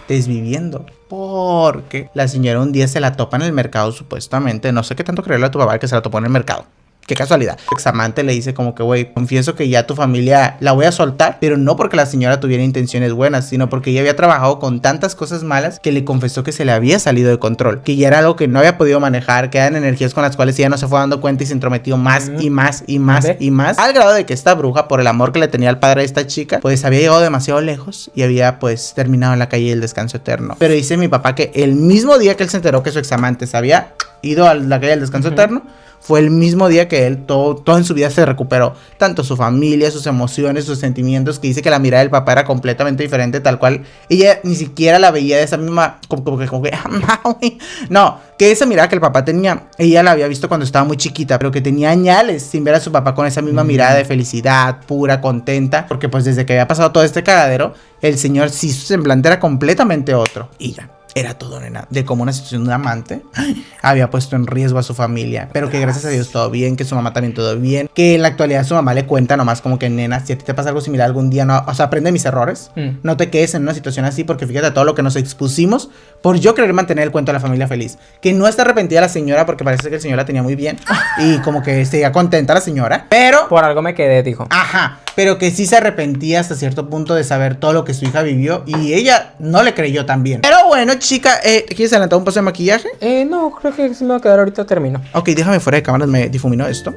desviviendo. Porque la señora un día se la topa en el mercado, supuestamente. No sé qué tanto creerle a tu papá que se la topó en el mercado. Qué casualidad. El examante le dice como que, güey, confieso que ya tu familia la voy a soltar, pero no porque la señora tuviera intenciones buenas, sino porque ella había trabajado con tantas cosas malas que le confesó que se le había salido de control, que ya era algo que no había podido manejar, que eran energías con las cuales ella no se fue dando cuenta y se entrometió más y más y más y más, al grado de que esta bruja, por el amor que le tenía al padre de esta chica, pues había llegado demasiado lejos y había pues terminado en la calle del descanso eterno. Pero dice mi papá que el mismo día que él se enteró que su examante se había ido a la calle del descanso eterno, fue el mismo día que él, todo en su vida se recuperó. Tanto su familia, sus emociones, sus sentimientos, que dice que la mirada del papá era completamente diferente, tal cual. Ella ni siquiera la veía de esa misma, como que no, que esa mirada que el papá tenía, ella la había visto cuando estaba muy chiquita, pero que tenía añales sin ver a su papá con esa misma mirada de felicidad, pura, contenta. Porque pues desde que había pasado todo este cagadero, el señor sí, su semblante era completamente otro. Y ya. Era todo, nena, de como una situación de amante había puesto en riesgo a su familia, pero que gracias a Dios todo bien, que su mamá también todo bien, que en la actualidad su mamá le cuenta nomás como que, nena, si a ti te pasa algo similar algún día, no, o sea, aprende mis errores, no te quedes en una situación así, porque fíjate todo lo que nos expusimos por yo querer mantener el cuento de la familia feliz, que no está arrepentida la señora porque parece que el señor la tenía muy bien y como que seguía contenta la señora, pero por algo me quedé, dijo. Ajá, pero que sí se arrepentía hasta cierto punto de saber todo lo que su hija vivió y ella no le creyó tan bien. Pero bueno, chica, ¿quieres adelantar un paso de maquillaje? No, creo que se me va a quedar ahorita, termino. Ok, déjame fuera de cámaras, me difuminó esto.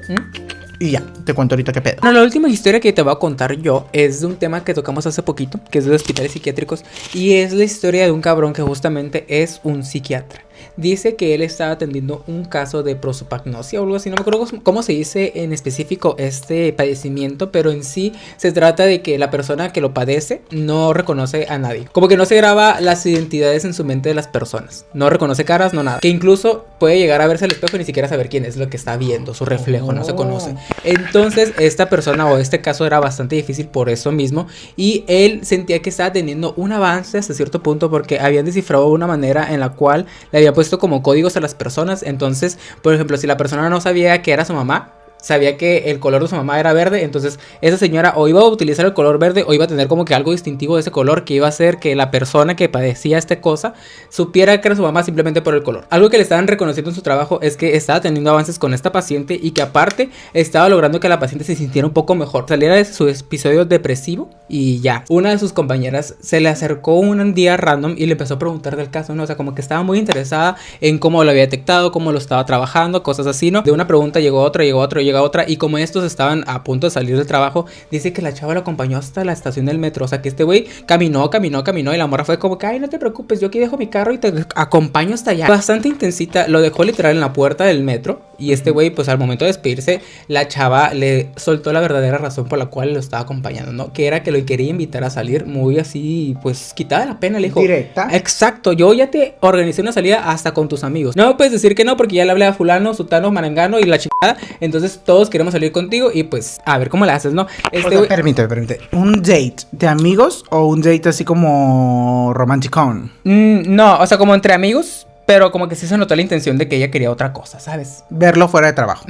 Y ya, te cuento ahorita qué pedo. Bueno, la última historia que te voy a contar yo es de un tema que tocamos hace poquito, que es de hospitales psiquiátricos, y es la historia de un cabrón que justamente es un psiquiatra. dice que él estaba atendiendo un caso de prosopagnosia o algo así. No me acuerdo cómo se dice en específico este padecimiento, pero en sí se trata de que la persona que lo padece no reconoce a nadie. Como que no se graba las identidades en su mente de las personas. No reconoce caras, no nada. Que incluso puede llegar a verse al espejo y ni siquiera saber quién es lo que está viendo. Su reflejo no se conoce. Entonces, esta persona o este caso era bastante difícil por eso mismo. Y él sentía que estaba teniendo un avance hasta cierto punto porque habían descifrado una manera en la cual le había puesto como códigos a las personas. Entonces, por ejemplo, si la persona no sabía que era su mamá, sabía que el color de su mamá era verde, entonces esa señora o iba a utilizar el color verde o iba a tener como que algo distintivo de ese color que iba a hacer que la persona que padecía esta cosa supiera que era su mamá simplemente por el color. Algo que le estaban reconociendo en su trabajo es que estaba teniendo avances con esta paciente y que aparte estaba logrando que la paciente se sintiera un poco mejor, saliera de su episodio depresivo y ya. Una de sus compañeras se le acercó un día random y le empezó a preguntar del caso, ¿no? O sea, como que estaba muy interesada en cómo lo había detectado, cómo lo estaba trabajando, cosas así, ¿no? De una pregunta llegó otra, llega otra, y como estos estaban a punto de salir del trabajo, dice que la chava lo acompañó hasta la estación del metro. O sea, que este güey caminó y la morra fue como que, ay, no te preocupes, yo aquí dejo mi carro y te acompaño hasta allá. Bastante intensita, lo dejó literal en la puerta del metro. Y este güey, pues al momento de despedirse, la chava le soltó la verdadera razón por la cual lo estaba acompañando, ¿no? Que era que lo quería invitar a salir muy así, pues quitada la pena, le dijo. Directa. Exacto, yo ya te organicé una salida hasta con tus amigos. No me puedes decir que no porque ya le hablé a fulano, sutano, marangano y la chingada. Entonces todos queremos salir contigo y pues a ver cómo la haces, ¿no? O sea, permíteme. ¿Un date de amigos o un date así como romanticón? No, o sea, como entre amigos. Pero como que sí se notó la intención de que ella quería otra cosa, ¿sabes? Verlo fuera de trabajo.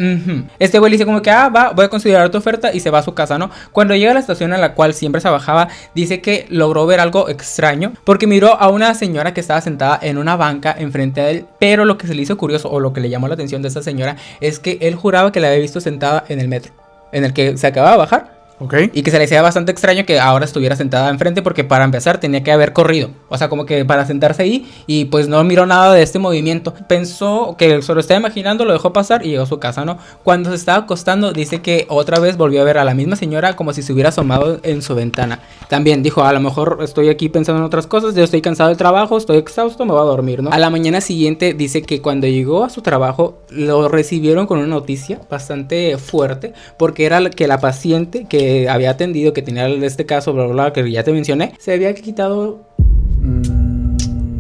Este güey le dice como que, va, voy a considerar tu oferta y se va a su casa, ¿no? Cuando llega a la estación en la cual siempre se bajaba, dice que logró ver algo extraño porque miró a una señora que estaba sentada en una banca enfrente a él, pero lo que se le hizo curioso o lo que le llamó la atención de esa señora es que él juraba que la había visto sentada en el metro, en el que se acababa de bajar. Okay. Y que se le hacía bastante extraño que ahora estuviera sentada enfrente porque para empezar tenía que haber corrido. O sea, como que para sentarse ahí y pues no miró nada de este movimiento. Pensó que se lo estaba imaginando, lo dejó pasar y llegó a su casa, ¿no? Cuando se estaba acostando dice que otra vez volvió a ver a la misma señora como si se hubiera asomado en su ventana. También dijo, a lo mejor estoy aquí pensando en otras cosas, yo estoy cansado del trabajo, estoy exhausto, me voy a dormir, ¿no? A la mañana siguiente dice que cuando llegó a su trabajo lo recibieron con una noticia bastante fuerte porque era que la paciente que había atendido, que tenía este caso, bla, bla, bla, que ya te mencioné, se había quitado.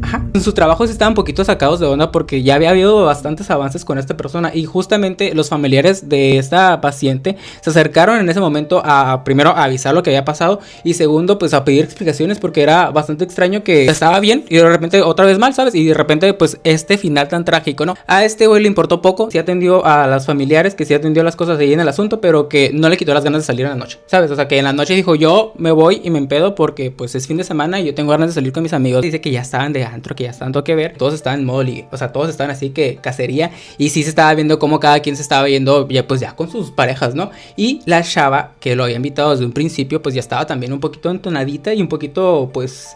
Ajá. En su trabajo se estaban un poquito sacados de onda porque ya había habido bastantes avances con esta persona y justamente los familiares de esta paciente se acercaron en ese momento a primero a avisar lo que había pasado y segundo pues a pedir explicaciones porque era bastante extraño que estaba bien y de repente otra vez mal, ¿sabes? Y de repente pues este final tan trágico, ¿no? A este güey le importó poco, sí atendió a las familiares, que sí atendió las cosas ahí en el asunto, pero que no le quitó las ganas de salir en la noche, ¿sabes? O sea que en la noche dijo yo me voy y me empedo porque pues es fin de semana y yo tengo ganas de salir con mis amigos. Dice que ya estaban de antro, que ya estaban todo que ver, todos estaban en modo ligue, o sea, todos estaban así que cacería y sí se estaba viendo cómo cada quien se estaba viendo ya pues ya con sus parejas, ¿no? Y la chava que lo había invitado desde un principio pues ya estaba también un poquito entonadita y un poquito pues...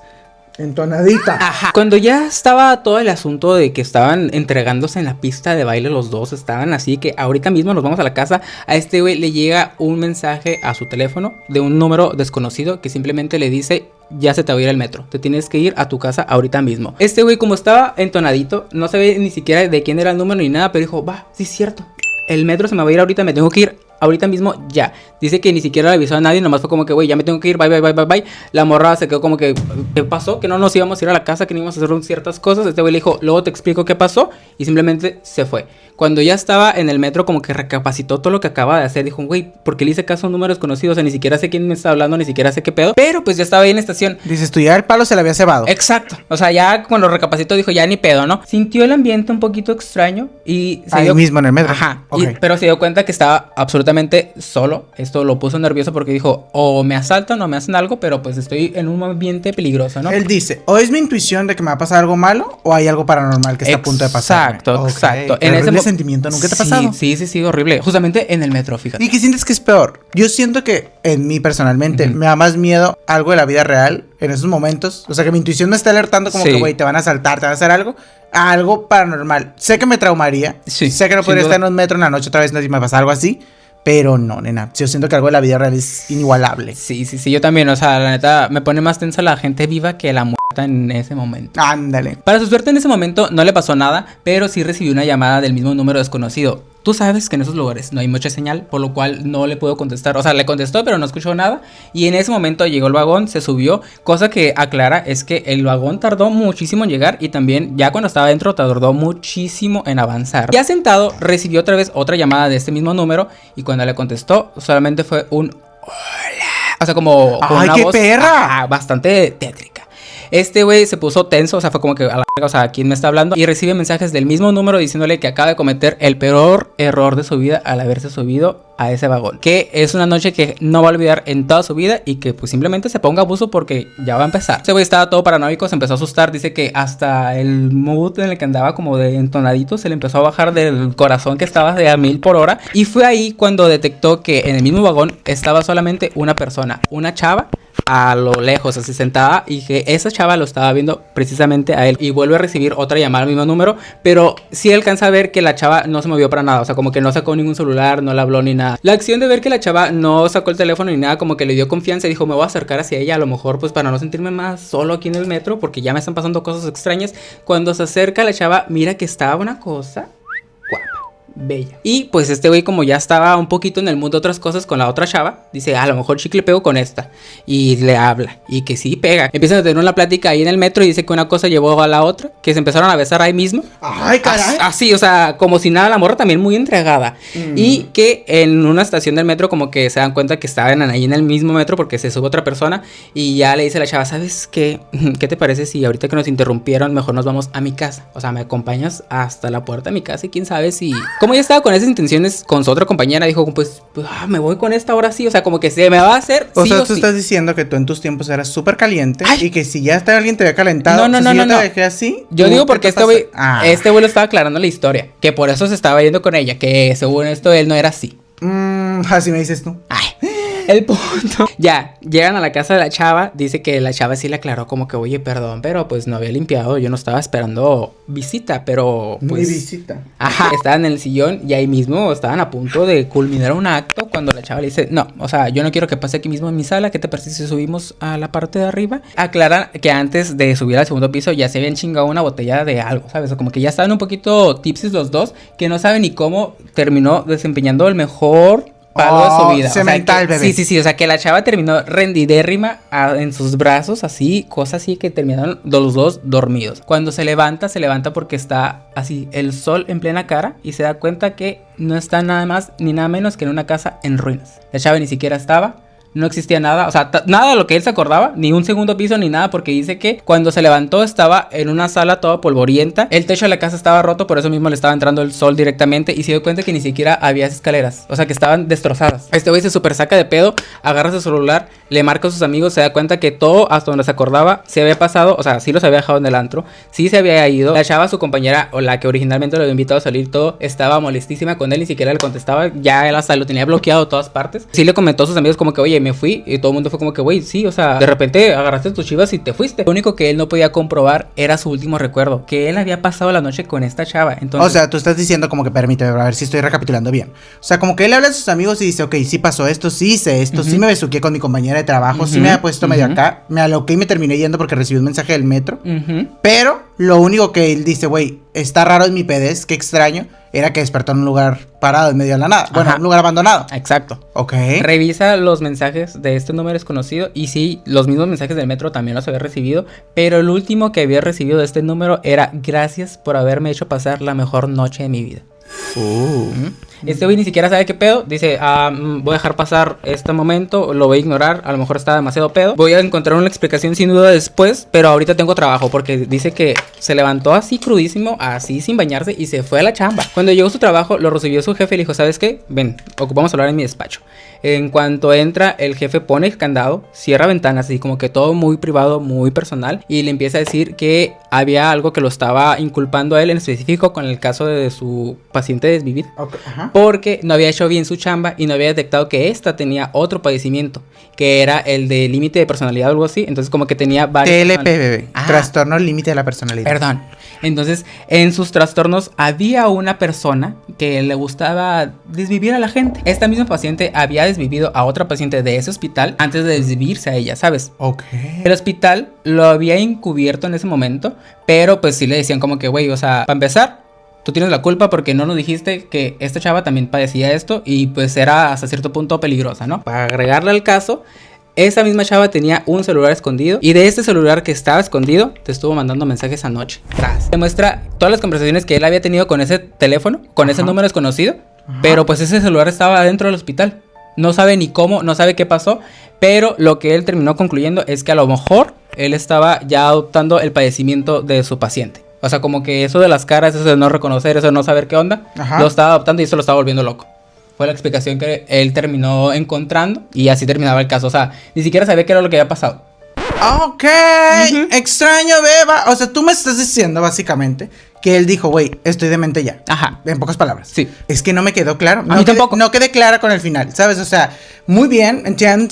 entonadita. Ajá. Cuando ya estaba todo el asunto de que estaban entregándose en la pista de baile los dos, estaban así que ahorita mismo nos vamos a la casa, a este güey le llega un mensaje a su teléfono de un número desconocido que simplemente le dice: ya se te va a ir el metro, te tienes que ir a tu casa ahorita mismo. Este güey como estaba entonadito, no sabía ni siquiera de quién era el número ni nada, pero dijo, va, sí es cierto, el metro se me va a ir ahorita, me tengo que ir ahorita mismo ya. Dice que ni siquiera le avisó a nadie, nomás fue como que, güey, ya me tengo que ir, bye. La morra se quedó como que, ¿qué pasó? Que no nos íbamos a ir a la casa, que no íbamos a hacer ciertas cosas. Este güey le dijo, luego te explico qué pasó, y simplemente se fue. Cuando ya estaba en el metro, como que recapacitó todo lo que acaba de hacer. Dijo, güey, ¿por qué le hice caso a números desconocidos? O sea, ni siquiera sé quién me está hablando, ni siquiera sé qué pedo. Pero pues ya estaba ahí en la estación. Dices, tú ya el palo se le había cebado. Exacto. O sea, ya cuando recapacitó dijo, ya ni pedo, ¿no? Sintió el ambiente un poquito extraño y se ahí mismo en el metro. Ajá. Okay. Pero se dio cuenta que estaba absolutamente solo. Esto lo puso nervioso porque dijo, o me asaltan o me hacen algo, pero pues estoy en un ambiente peligroso, ¿no? Él dice, o es mi intuición de que me va a pasar algo malo, o hay algo paranormal que está a punto de pasar. Exacto. En ese sentimiento nunca te ha pasado. Sí, horrible. Justamente en el metro, fíjate. ¿Y qué sientes que es peor? Yo siento que en mí personalmente me da más miedo algo de la vida real en esos momentos. O sea, que mi intuición me está alertando como que, güey, te van a asaltar, te van a hacer algo. A algo paranormal. Sé que me traumaría. Sí, sé que no podría estar en un metro en la noche otra vez si me pasa algo así. Pero no, nena, yo siento que algo de la vida real es inigualable. Sí, yo también, o sea, la neta, me pone más tensa la gente viva que la muerta en ese momento. Ándale. Para su suerte en ese momento no le pasó nada, pero sí recibió una llamada del mismo número desconocido. Tú sabes que en esos lugares no hay mucha señal, por lo cual no le puedo contestar. O sea, le contestó, pero no escuchó nada. Y en ese momento llegó el vagón, se subió. Cosa que aclara es que el vagón tardó muchísimo en llegar y también ya cuando estaba dentro tardó muchísimo en avanzar. Ya sentado, recibió otra vez otra llamada de este mismo número y cuando le contestó solamente fue un hola. O sea, como con ¡ay, una qué voz perra! Bastante tétrica. Este güey se puso tenso, o sea, fue como que a la verga, o sea, ¿quién me está hablando? Y recibe mensajes del mismo número diciéndole que acaba de cometer el peor error de su vida al haberse subido a ese vagón. Que es una noche que no va a olvidar en toda su vida y que pues simplemente se ponga abuso porque ya va a empezar. Ese güey estaba todo paranoico, se empezó a asustar, dice que hasta el mood en el que andaba como de entonadito se le empezó a bajar del corazón que estaba de a 1000 por hora. Y fue ahí cuando detectó que en el mismo vagón estaba solamente una persona, una chava, a lo lejos, así sentada, y que esa chava lo estaba viendo precisamente a él. Y vuelve a recibir otra llamada al mismo número, pero sí alcanza a ver que la chava no se movió para nada, o sea, como que no sacó ningún celular, no le habló ni nada. La acción de ver que la chava no sacó el teléfono ni nada, como que le dio confianza y dijo, me voy a acercar hacia ella, a lo mejor pues para no sentirme más solo aquí en el metro, porque ya me están pasando cosas extrañas. Cuando se acerca la chava, mira que estaba una cosa guapa, bella. Y pues este güey, como ya estaba un poquito en el mundo de otras cosas con la otra chava, dice, a lo mejor chicle pego con esta. Y le habla, y que sí pega. Empiezan a tener una plática ahí en el metro y dice que una cosa llevó a la otra, que se empezaron a besar ahí mismo. ¡Ay, caray! Así, o sea, como si nada, la morra también muy entregada. Y que en una estación del metro como que se dan cuenta que estaban ahí en el mismo metro porque se sube otra persona y ya le dice a la chava, ¿sabes qué? ¿Qué te parece si ahorita que nos interrumpieron mejor nos vamos a mi casa? O sea, me acompañas hasta la puerta de mi casa y quién sabe si... Como ella estaba con esas intenciones con su otra compañera, dijo, pues me voy con esta ahora sí, o sea, como que se me va a hacer O sí sea, o tú sí. estás diciendo que tú en tus tiempos eras súper caliente. Ay. Y que si ya alguien te había calentado, No, o sea, si yo te no. dejé así. Yo tú digo te porque este tapaste. güey este güey lo estaba aclarando la historia, que por eso se estaba yendo con ella, que según esto él no era así. Así me dices tú. Ay, el punto. Ya, llegan a la casa de la chava. Dice que la chava sí le aclaró como que, oye, perdón, pero pues no había limpiado. Yo no estaba esperando visita, pero pues... Mi visita. Ajá, estaban en el sillón y ahí mismo estaban a punto de culminar un acto cuando la chava le dice, no, o sea, yo no quiero que pase aquí mismo en mi sala. ¿Qué te parece si subimos a la parte de arriba? Aclaran que antes de subir al segundo piso ya se habían chingado una botella de algo, ¿sabes? O como que ya estaban un poquito tipsis los dos, que no saben ni cómo terminó desempeñando el mejor palo de su vida. Cemental, bebé. Sí, o sea, que la chava terminó rendidérrima en sus brazos, así, cosas así que terminaron los dos dormidos. Cuando se levanta porque está así, el sol en plena cara y se da cuenta que no está nada más ni nada menos que en una casa en ruinas. La chava ni siquiera estaba. No existía nada, o sea, nada de lo que él se acordaba, ni un segundo piso ni nada, porque dice que cuando se levantó estaba en una sala toda polvorienta, el techo de la casa estaba roto, por eso mismo le estaba entrando el sol directamente y se dio cuenta que ni siquiera había escaleras, o sea, que estaban destrozadas. Este güey se super saca de pedo, agarra su celular, le marca a sus amigos, se da cuenta que todo hasta donde se acordaba se había pasado, o sea, sí los había dejado en el antro, sí se había ido, la chava, su compañera, o la que originalmente lo había invitado a salir, todo, estaba molestísima con él, ni siquiera le contestaba, ya él hasta lo tenía bloqueado de todas partes. Sí le comentó a sus amigos como que, oye, me fui, y todo el mundo fue como que, güey, sí, o sea, de repente agarraste tus chivas y te fuiste. Lo único que él no podía comprobar era su último recuerdo, que él había pasado la noche con esta chava. Entonces, o sea, tú estás diciendo como que, permíteme, a ver si estoy recapitulando bien. O sea, como que él habla a sus amigos y dice, ok, sí pasó esto, sí hice esto, sí me besuqué con mi compañera de trabajo, sí me había puesto medio acá, me aloqué y me terminé yendo porque recibí un mensaje del metro. Pero lo único que él dice, güey, está raro en mi pedez, qué extraño, era que despertó en un lugar parado en medio de la nada. Bueno, Ajá. un lugar abandonado. Exacto. Ok. Revisa los mensajes de este número desconocido y sí, los mismos mensajes del metro también los había recibido, pero el último que había recibido de este número era gracias por haberme hecho pasar la mejor noche de mi vida. Este güey ni siquiera sabe qué pedo. Dice, voy a dejar pasar este momento, lo voy a ignorar, a lo mejor está demasiado pedo. Voy a encontrar una explicación sin duda después, pero ahorita tengo trabajo, porque dice que se levantó así crudísimo, así sin bañarse y se fue a la chamba. Cuando llegó a su trabajo, lo recibió su jefe y le dijo, ¿sabes qué? Ven, ocupamos hablar en mi despacho. En cuanto entra, el jefe pone el candado, cierra ventanas, así como que todo muy privado, muy personal, y le empieza a decir que había algo que lo estaba inculpando a él en específico con el caso de su paciente desvivida. Okay, ajá. porque no había hecho bien su chamba y no había detectado que esta tenía otro padecimiento, que era el de límite de personalidad o algo así. Entonces como que tenía varios... TLP, bebé. Trastorno límite de la personalidad. Perdón. Entonces, en sus trastornos había una persona que le gustaba desvivir a la gente. Esta misma paciente había desvivido a otra paciente de ese hospital antes de desvivirse a ella, ¿sabes? Ok. El hospital lo había encubierto en ese momento, pero pues sí le decían como que, güey, o sea, para empezar, tú tienes la culpa porque no nos dijiste que esta chava también padecía esto y pues era hasta cierto punto peligrosa, ¿no? Para agregarle al caso, esa misma chava tenía un celular escondido y de este celular que estaba escondido te estuvo mandando mensajes anoche. Te muestra todas las conversaciones que él había tenido con ese teléfono, con ese número desconocido, pero pues ese celular estaba dentro del hospital. No sabe ni cómo, no sabe qué pasó, pero lo que él terminó concluyendo es que a lo mejor él estaba ya adoptando el padecimiento de su paciente. O sea, como que eso de las caras, eso de no reconocer, eso de no saber qué onda, lo estaba adoptando y eso lo estaba volviendo loco. Fue la explicación que él terminó encontrando y así terminaba el caso. O sea, ni siquiera sabía qué era lo que había pasado. Ok, extraño, beba. O sea, tú me estás diciendo básicamente que él dijo, güey, estoy demente ya. Ajá. En pocas palabras. Sí. Es que no me quedó claro. A mí tampoco. No quedé clara con el final, ¿sabes? O sea, muy bien, entiendo.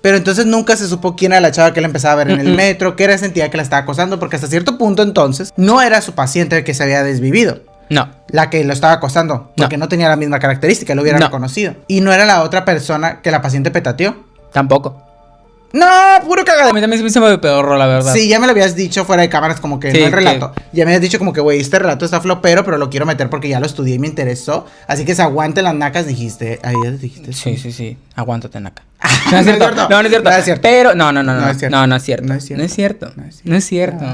Pero entonces nunca se supo quién era la chava que él empezaba a ver en el metro, qué era esa entidad que la estaba acosando, porque hasta cierto punto entonces no era su paciente el que se había desvivido. No. La que lo estaba acosando, porque no tenía la misma característica, lo hubiera reconocido. Y no era la otra persona que la paciente petateó. Tampoco. No, puro cagado. A mí también se me peor, la verdad. Sí, ya me lo habías dicho fuera de cámaras, como que sí, no el relato. Ya me habías dicho como que, güey, este relato está flopero, pero lo quiero meter porque ya lo estudié y me interesó. Así que se aguante las nacas, dijiste. Ahí dijiste. Sí. Aguántate, naca. No es cierto. No es cierto. Pero, no es cierto. No es cierto.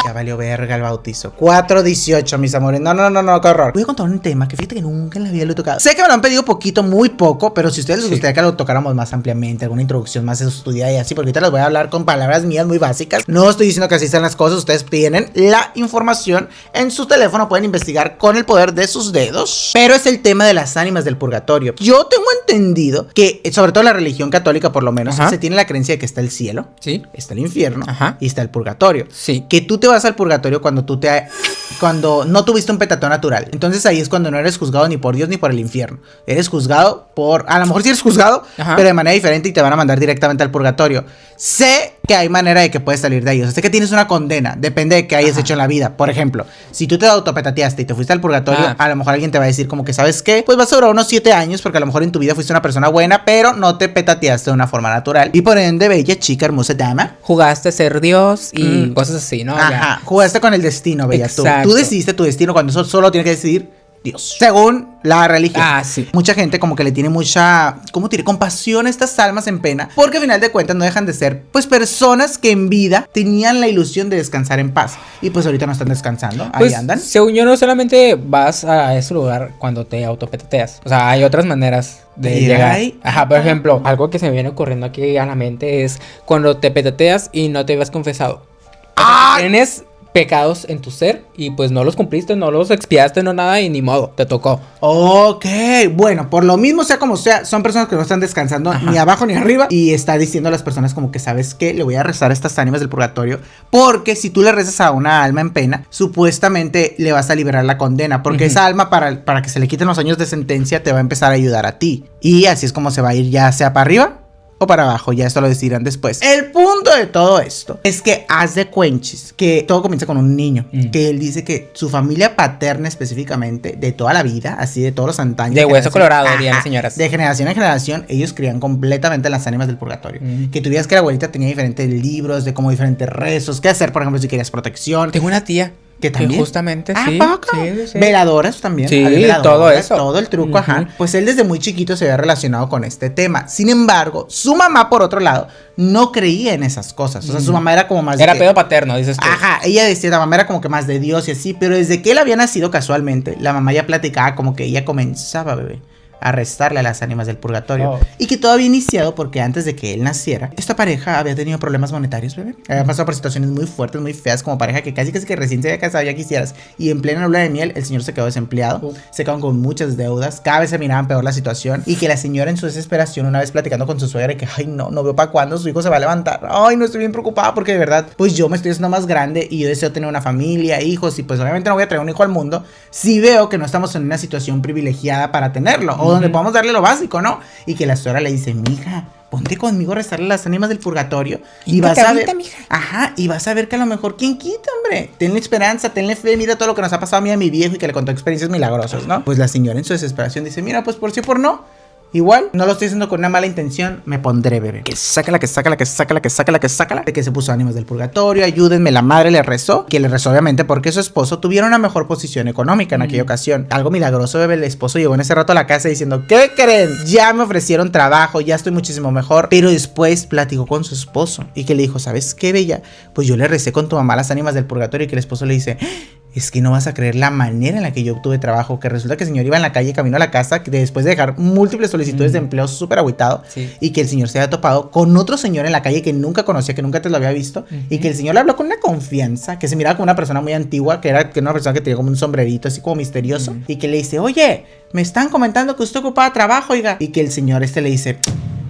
Ya valió verga el bautizo. 4:18, mis amores. No, qué horror. Voy a contar un tema que fíjate que nunca en la vida lo he tocado. Sé que me lo han pedido poquito, muy poco, pero si a ustedes les gustaría que lo tocáramos más ampliamente, alguna introducción más estudiada y así, porque ahorita les voy a hablar con palabras mías muy básicas. No estoy diciendo que así están las cosas, ustedes tienen la información en su teléfono, pueden investigar con el poder de sus dedos. Pero es el tema de las ánimas del purgatorio. Yo tengo entendido que, sobre todo la religión católica por lo menos, se tiene la creencia de que está el cielo, está el infierno y está el purgatorio. Que tú te vas al purgatorio cuando no tuviste un petateo natural. Entonces ahí es cuando no eres juzgado ni por Dios ni por el infierno. Eres juzgado por, a lo mejor sí eres juzgado, pero de manera diferente y te van a mandar directamente al purgatorio. Sé que hay manera de que puedes salir de ahí. O sea, sé que tienes una condena, depende de qué hayas hecho en la vida. Por ejemplo, si tú te autopetateaste y te fuiste al purgatorio, a lo mejor alguien te va a decir como que, ¿sabes qué? Pues vas a durar unos 7 años porque a lo mejor en tu vida fuiste una persona buena, pero no te petateaste de una forma natural. Y por ende, bella chica, hermosa dama, jugaste a ser Dios y cosas así, ¿no? Ajá, jugaste con el destino, bella. Tú decidiste tu destino cuando eso solo tiene que decidir Dios, según la religión. Sí. Mucha gente como que le tiene mucha, ¿cómo te diré? Compasión a estas almas en pena, porque al final de cuentas no dejan de ser, pues, personas que en vida tenían la ilusión de descansar en paz, y pues ahorita no están descansando, pues, ahí andan. Según yo, no solamente vas a ese lugar cuando te autopetateas, o sea, hay otras maneras de llegar. Ajá, por ejemplo, algo que se me viene ocurriendo aquí a la mente es cuando te petateas y no te habías confesado. Tienes pecados en tu ser y pues no los cumpliste, no los expiaste, no nada y ni modo, te tocó. Ok, bueno, por lo mismo sea como sea, son personas que no están descansando ni abajo ni arriba y está diciendo a las personas como que, ¿sabes qué? Le voy a rezar a estas ánimas del purgatorio porque si tú le rezas a una alma en pena, supuestamente le vas a liberar la condena, porque esa alma para que se le quiten los años de sentencia te va a empezar a ayudar a ti y así es como se va a ir, ya sea para arriba o para abajo, ya esto lo decidirán después. El punto de todo esto es que haz de cuenches que todo comienza con un niño, que él dice que su familia paterna específicamente, de toda la vida, así de todos los antaños, de hueso colorado, dirían las señoras, de generación en generación, ellos crían completamente las ánimas del purgatorio. Que tú veías que la abuelita tenía diferentes libros de como diferentes rezos, qué hacer, por ejemplo, si querías protección. Tengo una tía que también, justamente, sí. Veladoras también. Sí, veladoras, todo eso. Todo el truco, Pues él desde muy chiquito se había relacionado con este tema. Sin embargo, su mamá, por otro lado, no creía en esas cosas. O sea, su mamá era como más era pedo paterno, dices tú. Ella decía, la mamá era como que más de Dios y así. Pero desde que él había nacido casualmente, la mamá ya platicaba como que ella comenzaba, bebé, a rezarle a las ánimas del purgatorio. Y que todo había iniciado porque antes de que él naciera, esta pareja había tenido problemas monetarios, bebé. Había pasado por situaciones muy fuertes, muy feas, como pareja que casi que recién se había casado, ya quisieras. Y en plena luna de miel, el señor se quedó desempleado, se quedó con muchas deudas, cada vez se miraban peor la situación. Y que la señora en su desesperación, una vez platicando con su suegra, que ay no veo para cuándo su hijo se va a levantar. Ay, no, estoy bien preocupada porque de verdad, pues yo me estoy haciendo más grande y yo deseo tener una familia, hijos, y pues obviamente no voy a traer un hijo al mundo si veo que no estamos en una situación privilegiada para tenerlo, o donde podamos darle lo básico, ¿no? Y que la suegra le dice, mija, ponte conmigo a rezarle a las ánimas del purgatorio y vas a ver, ajá, y vas a ver que a lo mejor, ¿quién quita, hombre? Tenle esperanza, tenle fe, mira todo lo que nos ha pasado a mí y a mi viejo y que le contó experiencias milagrosas, ¿no? Pues la señora en su desesperación dice, mira, pues por sí o por no, igual, no lo estoy haciendo con una mala intención, me pondré, bebé. Que sácala, de que se puso ánimas del purgatorio, ayúdenme, la madre le rezó, que le rezó obviamente porque su esposo tuviera una mejor posición económica en aquella ocasión. Algo milagroso, bebé, el esposo llegó en ese rato a la casa diciendo, ¿qué creen? Ya me ofrecieron trabajo, ya estoy muchísimo mejor, pero después platicó con su esposo y que le dijo, ¿sabes qué, bella? Pues yo le recé con tu mamá las ánimas del purgatorio y que el esposo le dice, es que no vas a creer la manera en la que yo obtuve trabajo, que resulta que el señor iba en la calle camino a la casa, que después de dejar múltiples solicitudes de empleo súper agüitado, y que el señor se había topado con otro señor en la calle que nunca conocía, que nunca te lo había visto, y que el señor le habló con una confianza, que se miraba como una persona muy antigua, que era una persona que tenía como un sombrerito así como misterioso, y que le dice, oye, me están comentando que usted ocupaba trabajo, oiga, y que el señor le dice,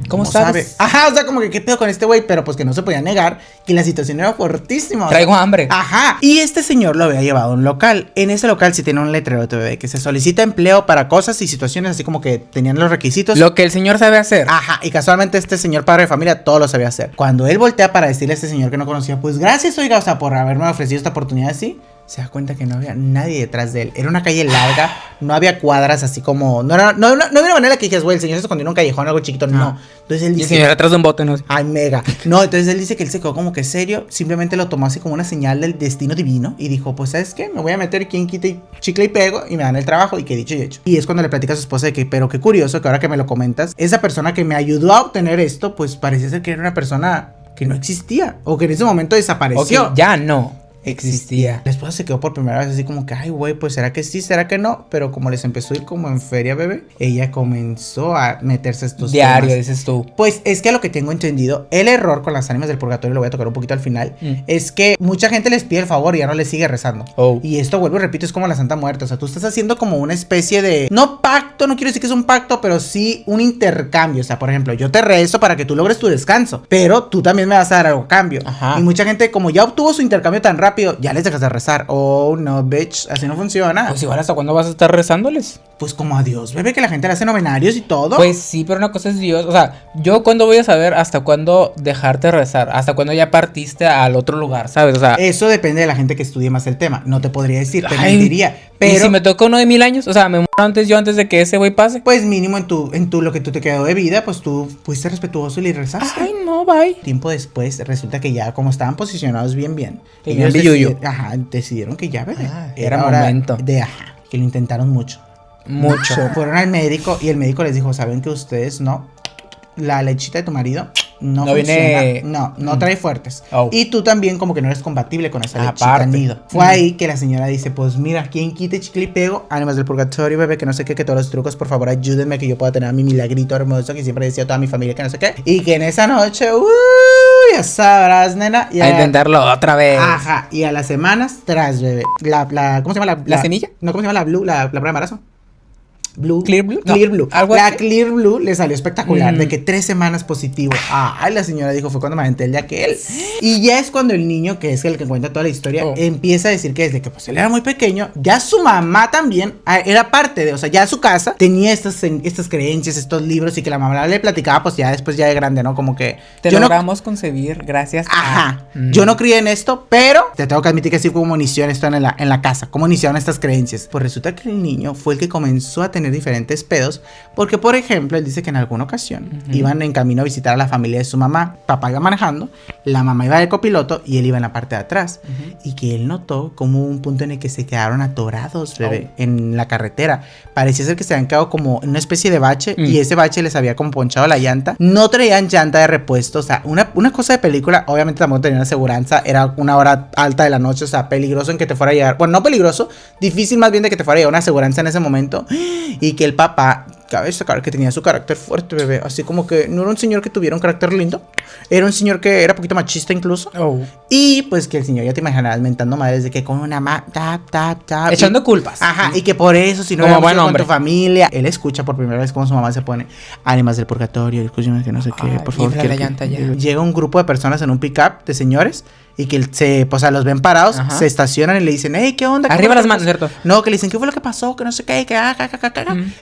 ¿cómo sabes? Ajá, o sea, como que qué pedo con este güey, pero pues que no se podía negar que la situación era fuertísima. Traigo hambre. Ajá. Y este señor lo había llevado a un local. En ese local sí tiene un letrero, bebé, que se solicita empleo para cosas y situaciones así como que tenían los requisitos. Lo que el señor sabe hacer. Ajá. Y casualmente este señor padre de familia todo lo sabía hacer. Cuando él voltea para decirle a este señor que no conocía, pues gracias, oiga, o sea, por haberme ofrecido esta oportunidad así, se da cuenta que no había nadie detrás de él. Era una calle larga, no había cuadras así como... No había una manera que dijeras, güey, el señor se escondió en un callejón, algo chiquito, no. Entonces él dice... Y el señor atrás de un bote, ¿no? Ay, mega. No, entonces él dice que él se quedó como que serio, simplemente lo tomó así como una señal del destino divino y dijo, pues, ¿sabes qué? Me voy a meter quien quite chicle y pego y me dan el trabajo y que dicho y hecho. Y es cuando le platica a su esposa de que, pero qué curioso que ahora que me lo comentas, esa persona que me ayudó a obtener esto, pues parece ser que era una persona que no existía o que en ese momento desapareció. Okay, ya no existía. La esposa se quedó por primera vez así como que, ay, güey, pues será que sí, será que no. Pero como les empezó a ir como en feria, bebé, ella comenzó a meterse estos diario, temas. dices tú. Pues es que a lo que tengo entendido, el error con las ánimas del purgatorio, lo voy a tocar un poquito al final, es que mucha gente les pide el favor y ya no les sigue rezando. Y esto, vuelvo y repito, es como la Santa Muerte. O sea, tú estás haciendo como una especie de, no pacto, no quiero decir que es un pacto, pero sí un intercambio. O sea, por ejemplo, yo te rezo para que tú logres tu descanso, pero tú también me vas a dar algo a cambio. Ajá. Y mucha gente, como ya obtuvo su intercambio tan rápido, ya les dejas de rezar. Oh, no, bitch, así no funciona. Pues igual, ¿hasta cuándo vas a estar rezándoles? Pues como a Dios, bebé, que la gente le hace novenarios y todo. Pues sí, pero una cosa es Dios. O sea, yo cuándo voy a saber hasta cuándo dejarte rezar, hasta cuándo ya partiste al otro lugar, ¿sabes? O sea, eso depende de la gente que estudie más el tema. No te podría decir, te mentiría. Pero ¿y si me toca uno de 1000 años? O sea, me muero antes de que ese güey pase. Pues mínimo en tu lo que tú te quedó de vida, pues tú fuiste respetuoso y le rezaste. Ay, no, bye. Tiempo después, resulta que ya como estaban posicionados bien. Ellos decidieron que ya, bebé. Era momento. Que lo intentaron mucho. Fueron al médico y el médico les dijo, ¿saben que ustedes no? La lechita de tu marido no funciona. No trae fuertes. Y tú también como que no eres compatible con esa lechita nido. Fue ahí que la señora dice, pues mira, ¿quién quite chicle y pego? Ánimas del purgatorio, bebé, que no sé qué, que todos los trucos, por favor, ayúdenme que yo pueda tener a mi milagrito hermoso que siempre decía a toda mi familia que no sé qué. Y que en esa noche, ya sabrás, nena. A intentarlo otra vez. Ajá. Y a las semanas tras, bebé. ¿Cómo se llama? ¿La semilla? No, ¿cómo se llama la blue? La prueba de embarazo. Clear Blue. La Clear Blue le salió espectacular, de que 3 semanas positivo. Ay, la señora dijo, fue cuando me aventé el de aquel. Y ya es cuando el niño, que es el que cuenta toda la historia, empieza a decir que desde que pues él era muy pequeño, ya su mamá también era parte de, o sea, ya su casa tenía estas creencias, estos libros, y que la mamá le platicaba, pues ya después ya de grande, ¿no? Como que te logramos concebir gracias a... Yo no crié en esto, pero te tengo que admitir que sí fue como inició esto en la casa, cómo iniciaron estas creencias. Pues resulta que el niño fue el que comenzó a tener diferentes pedos, porque por ejemplo él dice que en alguna ocasión iban en camino a visitar a la familia de su mamá. Papá iba manejando, la mamá iba de copiloto y él iba en la parte de atrás, y que él notó como un punto en el que se quedaron atorados, bebé, en la carretera. Parecía ser que se habían quedado como en una especie de bache, y ese bache les había como ponchado la llanta. No traían llanta de repuesto, o sea, una cosa de película. Obviamente tampoco tenían aseguranza, era una hora alta de la noche, o sea, peligroso en que te fuera a llegar, bueno, no peligroso, difícil más bien de que te fuera a llegar una aseguranza en ese momento. Y que el papá cabe destacar que tenía su carácter fuerte, bebé. Así como que no era un señor que tuviera un carácter lindo. Era un señor que era un poquito machista incluso. Y pues que el señor ya te imaginarás mentando madres de que con una echando culpas. Ajá, y que por eso si no como era con tu familia. Él escucha por primera vez cómo su mamá se pone ánimas del purgatorio, escúchame que no sé qué, por favor. Llega un grupo de personas en un pick-up de señores y que los ven parados, se estacionan y le dicen, hey, ¿qué onda? Arriba las manos, ¿cierto? No, que le dicen, ¿qué fue lo que pasó? Que no sé qué, que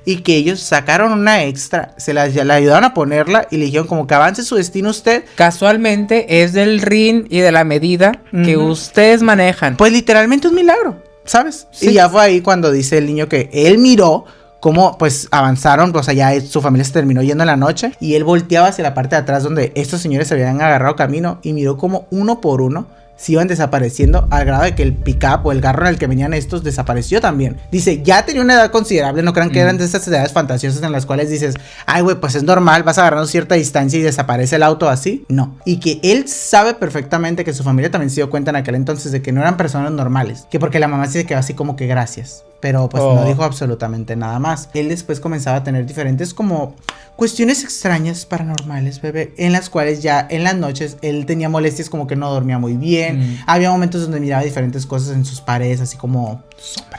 y que ellos sacaron una extra, la ayudaron a ponerla y le dijeron como que avance su destino usted. Casualmente es del RIN y de la medida que ustedes manejan. Pues literalmente un milagro, ¿sabes? Sí. Y ya fue ahí cuando dice el niño que él miró cómo pues avanzaron, pues allá su familia se terminó yendo en la noche y él volteaba hacia la parte de atrás donde estos señores se habían agarrado camino y miró como uno por uno se iban desapareciendo al grado de que el pick-up o el carro en el que venían estos desapareció también. Dice, ya tenía una edad considerable, no crean que eran de esas edades fantasiosas en las cuales dices, ay güey, pues es normal, vas agarrando cierta distancia y desaparece el auto así. No. Y que él sabe perfectamente que su familia también se dio cuenta en aquel entonces de que no eran personas normales, que porque la mamá se quedó así como que gracias. Pero pues no dijo absolutamente nada más. Él después comenzaba a tener diferentes como cuestiones extrañas paranormales, bebé, en las cuales ya en las noches él tenía molestias como que no dormía muy bien. Había momentos donde miraba diferentes cosas en sus paredes, así como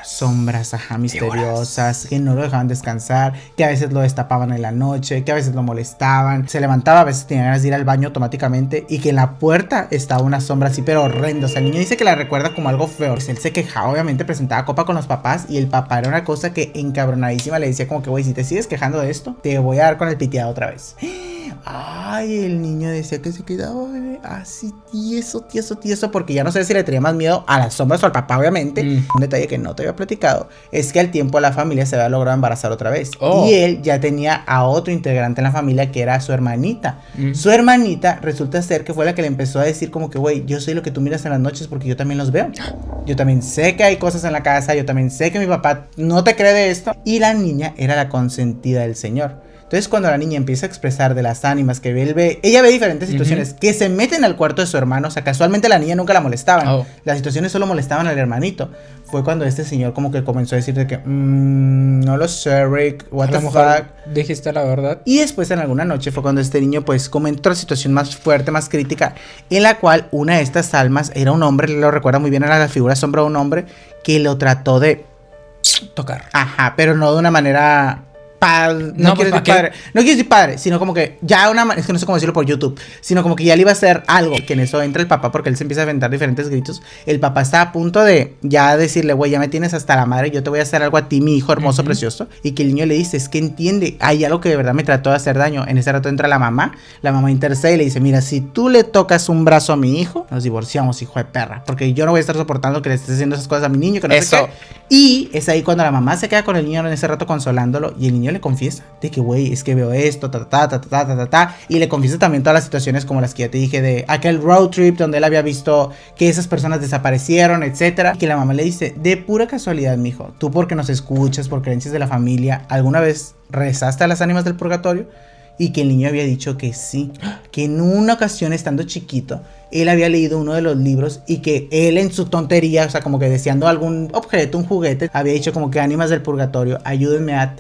sombras, ajá, misteriosas, que no lo dejaban descansar, que a veces lo destapaban en la noche, que a veces lo molestaban. Se levantaba, a veces tenía ganas de ir al baño automáticamente y que en la puerta estaba una sombra así, pero horrenda. O sea, el niño dice que la recuerda como algo feo. Él se quejaba, obviamente presentaba copa con los papás y el papá era una cosa que encabronadísima le decía como que, güey, si te sigues quejando de esto, te voy a dar con el piteado otra vez. Ay, el niño decía que se quedaba, bebé, así tieso, porque ya no sé si le tenía más miedo a las sombras o al papá, obviamente. Un detalle que no te había platicado es que al tiempo la familia se había logrado embarazar otra vez. Y él ya tenía a otro integrante en la familia que era su hermanita. Su hermanita resulta ser que fue la que le empezó a decir como que, güey, yo soy lo que tú miras en las noches porque yo también los veo. Yo también sé que hay cosas en la casa, yo también sé que mi papá no te cree de esto. Y la niña era la consentida del señor. Entonces cuando la niña empieza a expresar de las ánimas que ella ve diferentes situaciones que se meten al cuarto de su hermano. O sea, casualmente la niña nunca la molestaban. Las situaciones solo molestaban al hermanito. Fue cuando este señor como que comenzó a decir de que no lo sé, Rick, what the fuck. Dijiste la verdad. Y después en alguna noche fue cuando este niño pues comentó la situación más fuerte, más crítica, en la cual una de estas almas era un hombre, lo recuerda muy bien, era la figura sombra de un hombre que lo trató de tocar. Ajá, pero no de una manera... No quiero decir padre, sino como que ya es que no sé cómo decirlo por YouTube, sino como que ya le iba a hacer algo, que en eso entra el papá porque él se empieza a aventar diferentes gritos. El papá está a punto de ya decirle, güey, ya me tienes hasta la madre, yo te voy a hacer algo a ti, mi hijo hermoso, precioso. Y que el niño le dice, es que entiende, hay algo que de verdad me trató de hacer daño. En ese rato entra la mamá intercede y le dice, mira, si tú le tocas un brazo a mi hijo, nos divorciamos, hijo de perra, porque yo no voy a estar soportando que le estés haciendo esas cosas a mi niño, que no sé qué. Y es ahí cuando la mamá se queda con el niño en ese rato consolándolo y el niño le confiesa de que, güey, es que veo esto, y le confiesa también todas las situaciones como las que ya te dije de aquel road trip donde él había visto que esas personas desaparecieron, etcétera, y que la mamá le dice, de pura casualidad, mijo, tú porque nos escuchas, por creencias de la familia, ¿alguna vez rezaste a las ánimas del purgatorio? Y que el niño había dicho que sí, que en una ocasión estando chiquito él había leído uno de los libros y que él en su tontería, o sea, como que deseando algún objeto, un juguete, había dicho como que ánimas del purgatorio, ayúdenme a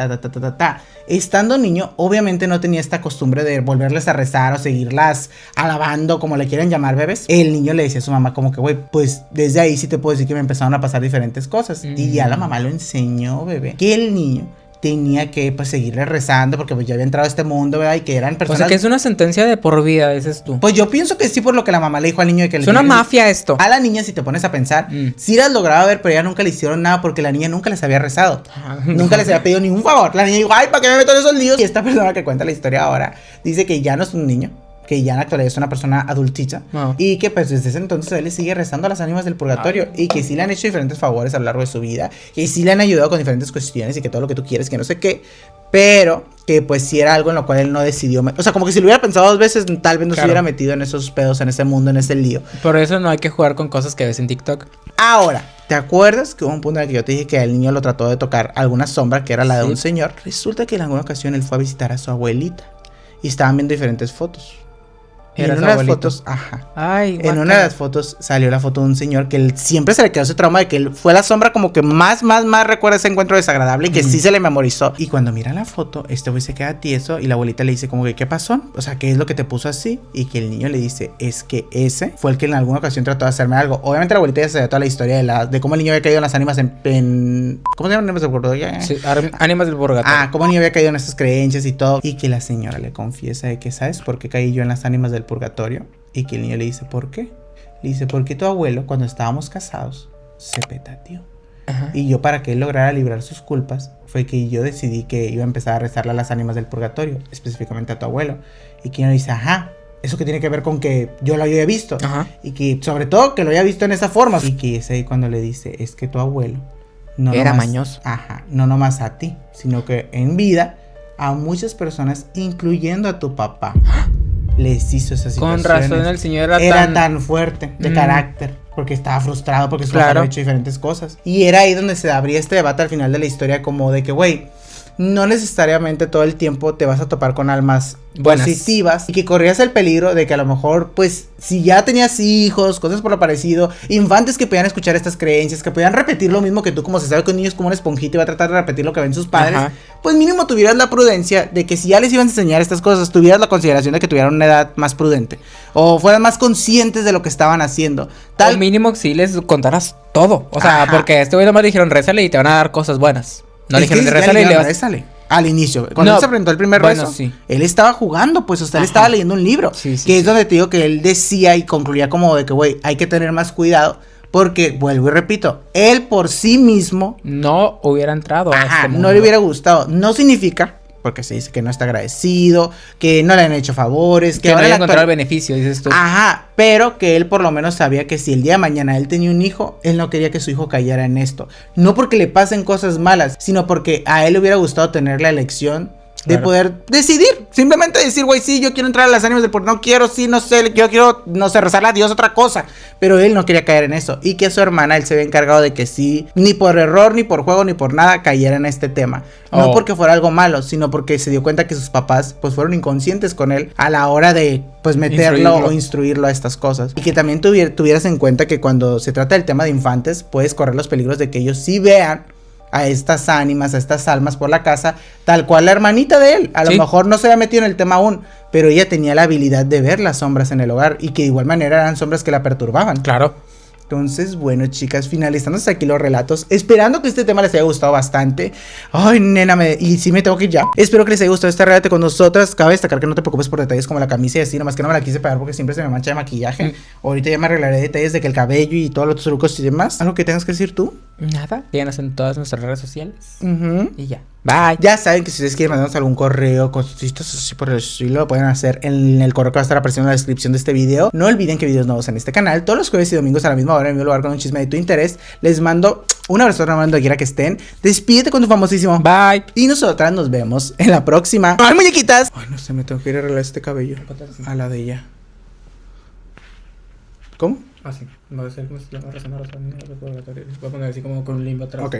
Estando niño, obviamente no tenía esta costumbre de volverles a rezar o seguirlas alabando, como le quieran llamar, bebés. El niño le decía a su mamá como que, güey, pues desde ahí sí te puedo decir que me empezaron a pasar diferentes cosas. Y ya la mamá lo enseñó, bebé, que el niño tenía que pues seguirle rezando porque pues ya había entrado a este mundo, ¿verdad? Y que eran personas... O sea, que es una sentencia de por vida, dices tú. Pues yo pienso que sí, por lo que la mamá le dijo al niño de que... Es una mafia esto. A la niña, si te pones a pensar, sí las lograba ver, pero ella nunca le hicieron nada porque la niña nunca les había rezado. Nunca les había pedido ningún favor. La niña dijo, ay, ¿para qué me meto en esos líos? Y esta persona que cuenta la historia ahora dice que ya no es un niño, que ya en la actualidad es una persona adultita, y que pues desde ese entonces él le sigue rezando a las ánimas del purgatorio, y que sí le han hecho diferentes favores a lo largo de su vida, que sí le han ayudado con diferentes cuestiones y que todo lo que tú quieres, que no sé qué, pero que pues sí era algo en lo cual él no decidió, o sea, como que si lo hubiera pensado dos veces, tal vez no se hubiera metido en esos pedos, en ese mundo, en ese lío. Por eso no hay que jugar con cosas que ves en TikTok. Ahora, ¿te acuerdas que hubo un punto en el que yo te dije que el niño lo trató de tocar alguna sombra que era la de un señor? Resulta que en alguna ocasión él fue a visitar a su abuelita y estaban viendo diferentes fotos. Y Era en su una de las abuelito. fotos, ajá. Ay, En una de las fotos salió la foto de un señor que él siempre se le quedó ese trauma de que él fue la sombra como que más recuerda ese encuentro desagradable y que sí se le memorizó. Y cuando mira la foto, este güey se queda tieso y la abuelita le dice como que, ¿qué pasó? O sea, ¿qué es lo que te puso así? Y que el niño le dice, es que ese fue el que en alguna ocasión trató de hacerme algo. Obviamente la abuelita ya sabía toda la historia de cómo el niño había caído en las ánimas ¿cómo se llaman ánimas del purgatorio? Sí, ánimas del purgatorio. Ah, cómo el niño había caído en estas creencias y todo. Y que la señora le confiesa de que, ¿sabes por qué caí yo en las ánimas del purgatorio? Y que el niño le dice, ¿por qué? Le dice, porque tu abuelo, cuando estábamos casados, se petateó. Ajá. Y yo, para que él lograra librar sus culpas, fue que yo decidí que iba a empezar a rezarle a las ánimas del purgatorio, específicamente a tu abuelo. Y que él dice, ajá, eso que tiene que ver con que yo lo había visto. Ajá. Y que, sobre todo, que lo había visto en esa forma. Y que es ahí cuando le dice, es que tu abuelo no era nomás, mañoso. Ajá, no nomás a ti, sino que en vida a muchas personas, incluyendo a tu papá, les hizo esas situaciones. Con razón el señor era tan fuerte de carácter, porque estaba frustrado, porque su papá Claro. había hecho diferentes cosas. Y era ahí donde se abría este debate al final de la historia, como de que, güey, no necesariamente todo el tiempo te vas a topar con almas buenas, positivas, y que corrías el peligro de que a lo mejor, pues, si ya tenías hijos, cosas por lo parecido, infantes que podían escuchar estas creencias, que podían repetir lo mismo que tú, como se sabe que un niño es como una esponjita y va a tratar de repetir lo que ven sus padres. Ajá. Pues mínimo tuvieras la prudencia de que si ya les iban a enseñar estas cosas, tuvieras la consideración de que tuvieran una edad más prudente, o fueran más conscientes de lo que estaban haciendo. O mínimo si les contaras todo. O sea, Ajá. porque a este güey nomás dijeron rézale y te van a dar cosas buenas. No le Es que dijeron ni rézale y siquiera le vas. rézale. Al inicio, cuando No, él se presentó el primer bueno, rezo, sí. él estaba jugando, pues, o sea, él Ajá. estaba leyendo un libro, Sí, sí, que es sí. donde te digo que él decía y concluía como de que, güey, hay que tener más cuidado, porque, vuelvo y repito, él por sí mismo, No hubiera entrado a ajá, este mundo. no le hubiera gustado. No significa, porque se dice que no está agradecido, que no le han hecho favores, Que no ahora haya la encontrado el actual- beneficio, dices tú. Ajá, pero que él por lo menos sabía que si el día de mañana él tenía un hijo, él no quería que su hijo cayera en esto. No porque le pasen cosas malas, sino porque a él le hubiera gustado tener la elección de Claro. poder decidir. Simplemente decir, güey, sí, yo quiero entrar a las ánimas del purgatorio, no quiero, sí, no sé, yo quiero, no sé, rezarle a Dios otra cosa. Pero él no quería caer en eso. Y que su hermana, él se había encargado de que sí, ni por error, ni por juego, ni por nada, cayera en este tema. No Oh. porque fuera algo malo, sino porque se dio cuenta que sus papás, pues, fueron inconscientes con él a la hora de, pues, meterlo o instruirlo a estas cosas. Y que también tuvieras en cuenta que cuando se trata del tema de infantes, puedes correr los peligros de que ellos sí vean a estas ánimas, a estas almas por la casa, tal cual la hermanita de él. A lo Sí. mejor no se había metido en el tema aún, pero ella tenía la habilidad de ver las sombras en el hogar y que de igual manera eran sombras que la perturbaban. Claro. Entonces, bueno, chicas, finalizando hasta aquí los relatos, esperando que este tema les haya gustado bastante. Ay, nena, y sí me tengo que ir ya. Espero que les haya gustado este relato con nosotras. Cabe destacar que no te preocupes por detalles como la camisa y así, nomás que no me la quise pegar porque siempre se me mancha de maquillaje. Ahorita ya me arreglaré detalles de que el cabello y todos los trucos y demás. ¿Algo que tengas que decir tú? Nada. Síganos en todas nuestras redes sociales. Ujú. Y ya. Bye. Ya saben que si ustedes quieren mandarnos algún correo, cositas así por el estilo, lo pueden hacer en el correo que va a estar apareciendo en la descripción de este video. No olviden que hay videos nuevos en este canal todos los jueves y domingos a la misma hora, en el mismo lugar, con un chisme de tu interés. Les mando un abrazo donde quiera que estén. Despídete con tu famosísimo. Bye. Y nosotras nos vemos en la próxima. ¡Ay, muñequitas! Ay, no sé, me tengo que ir a arreglar este cabello. A la de ella. ¿Cómo? Ah, sí. Va a ser como si la razón, voy a poner así como con un limbo atrás. Ok.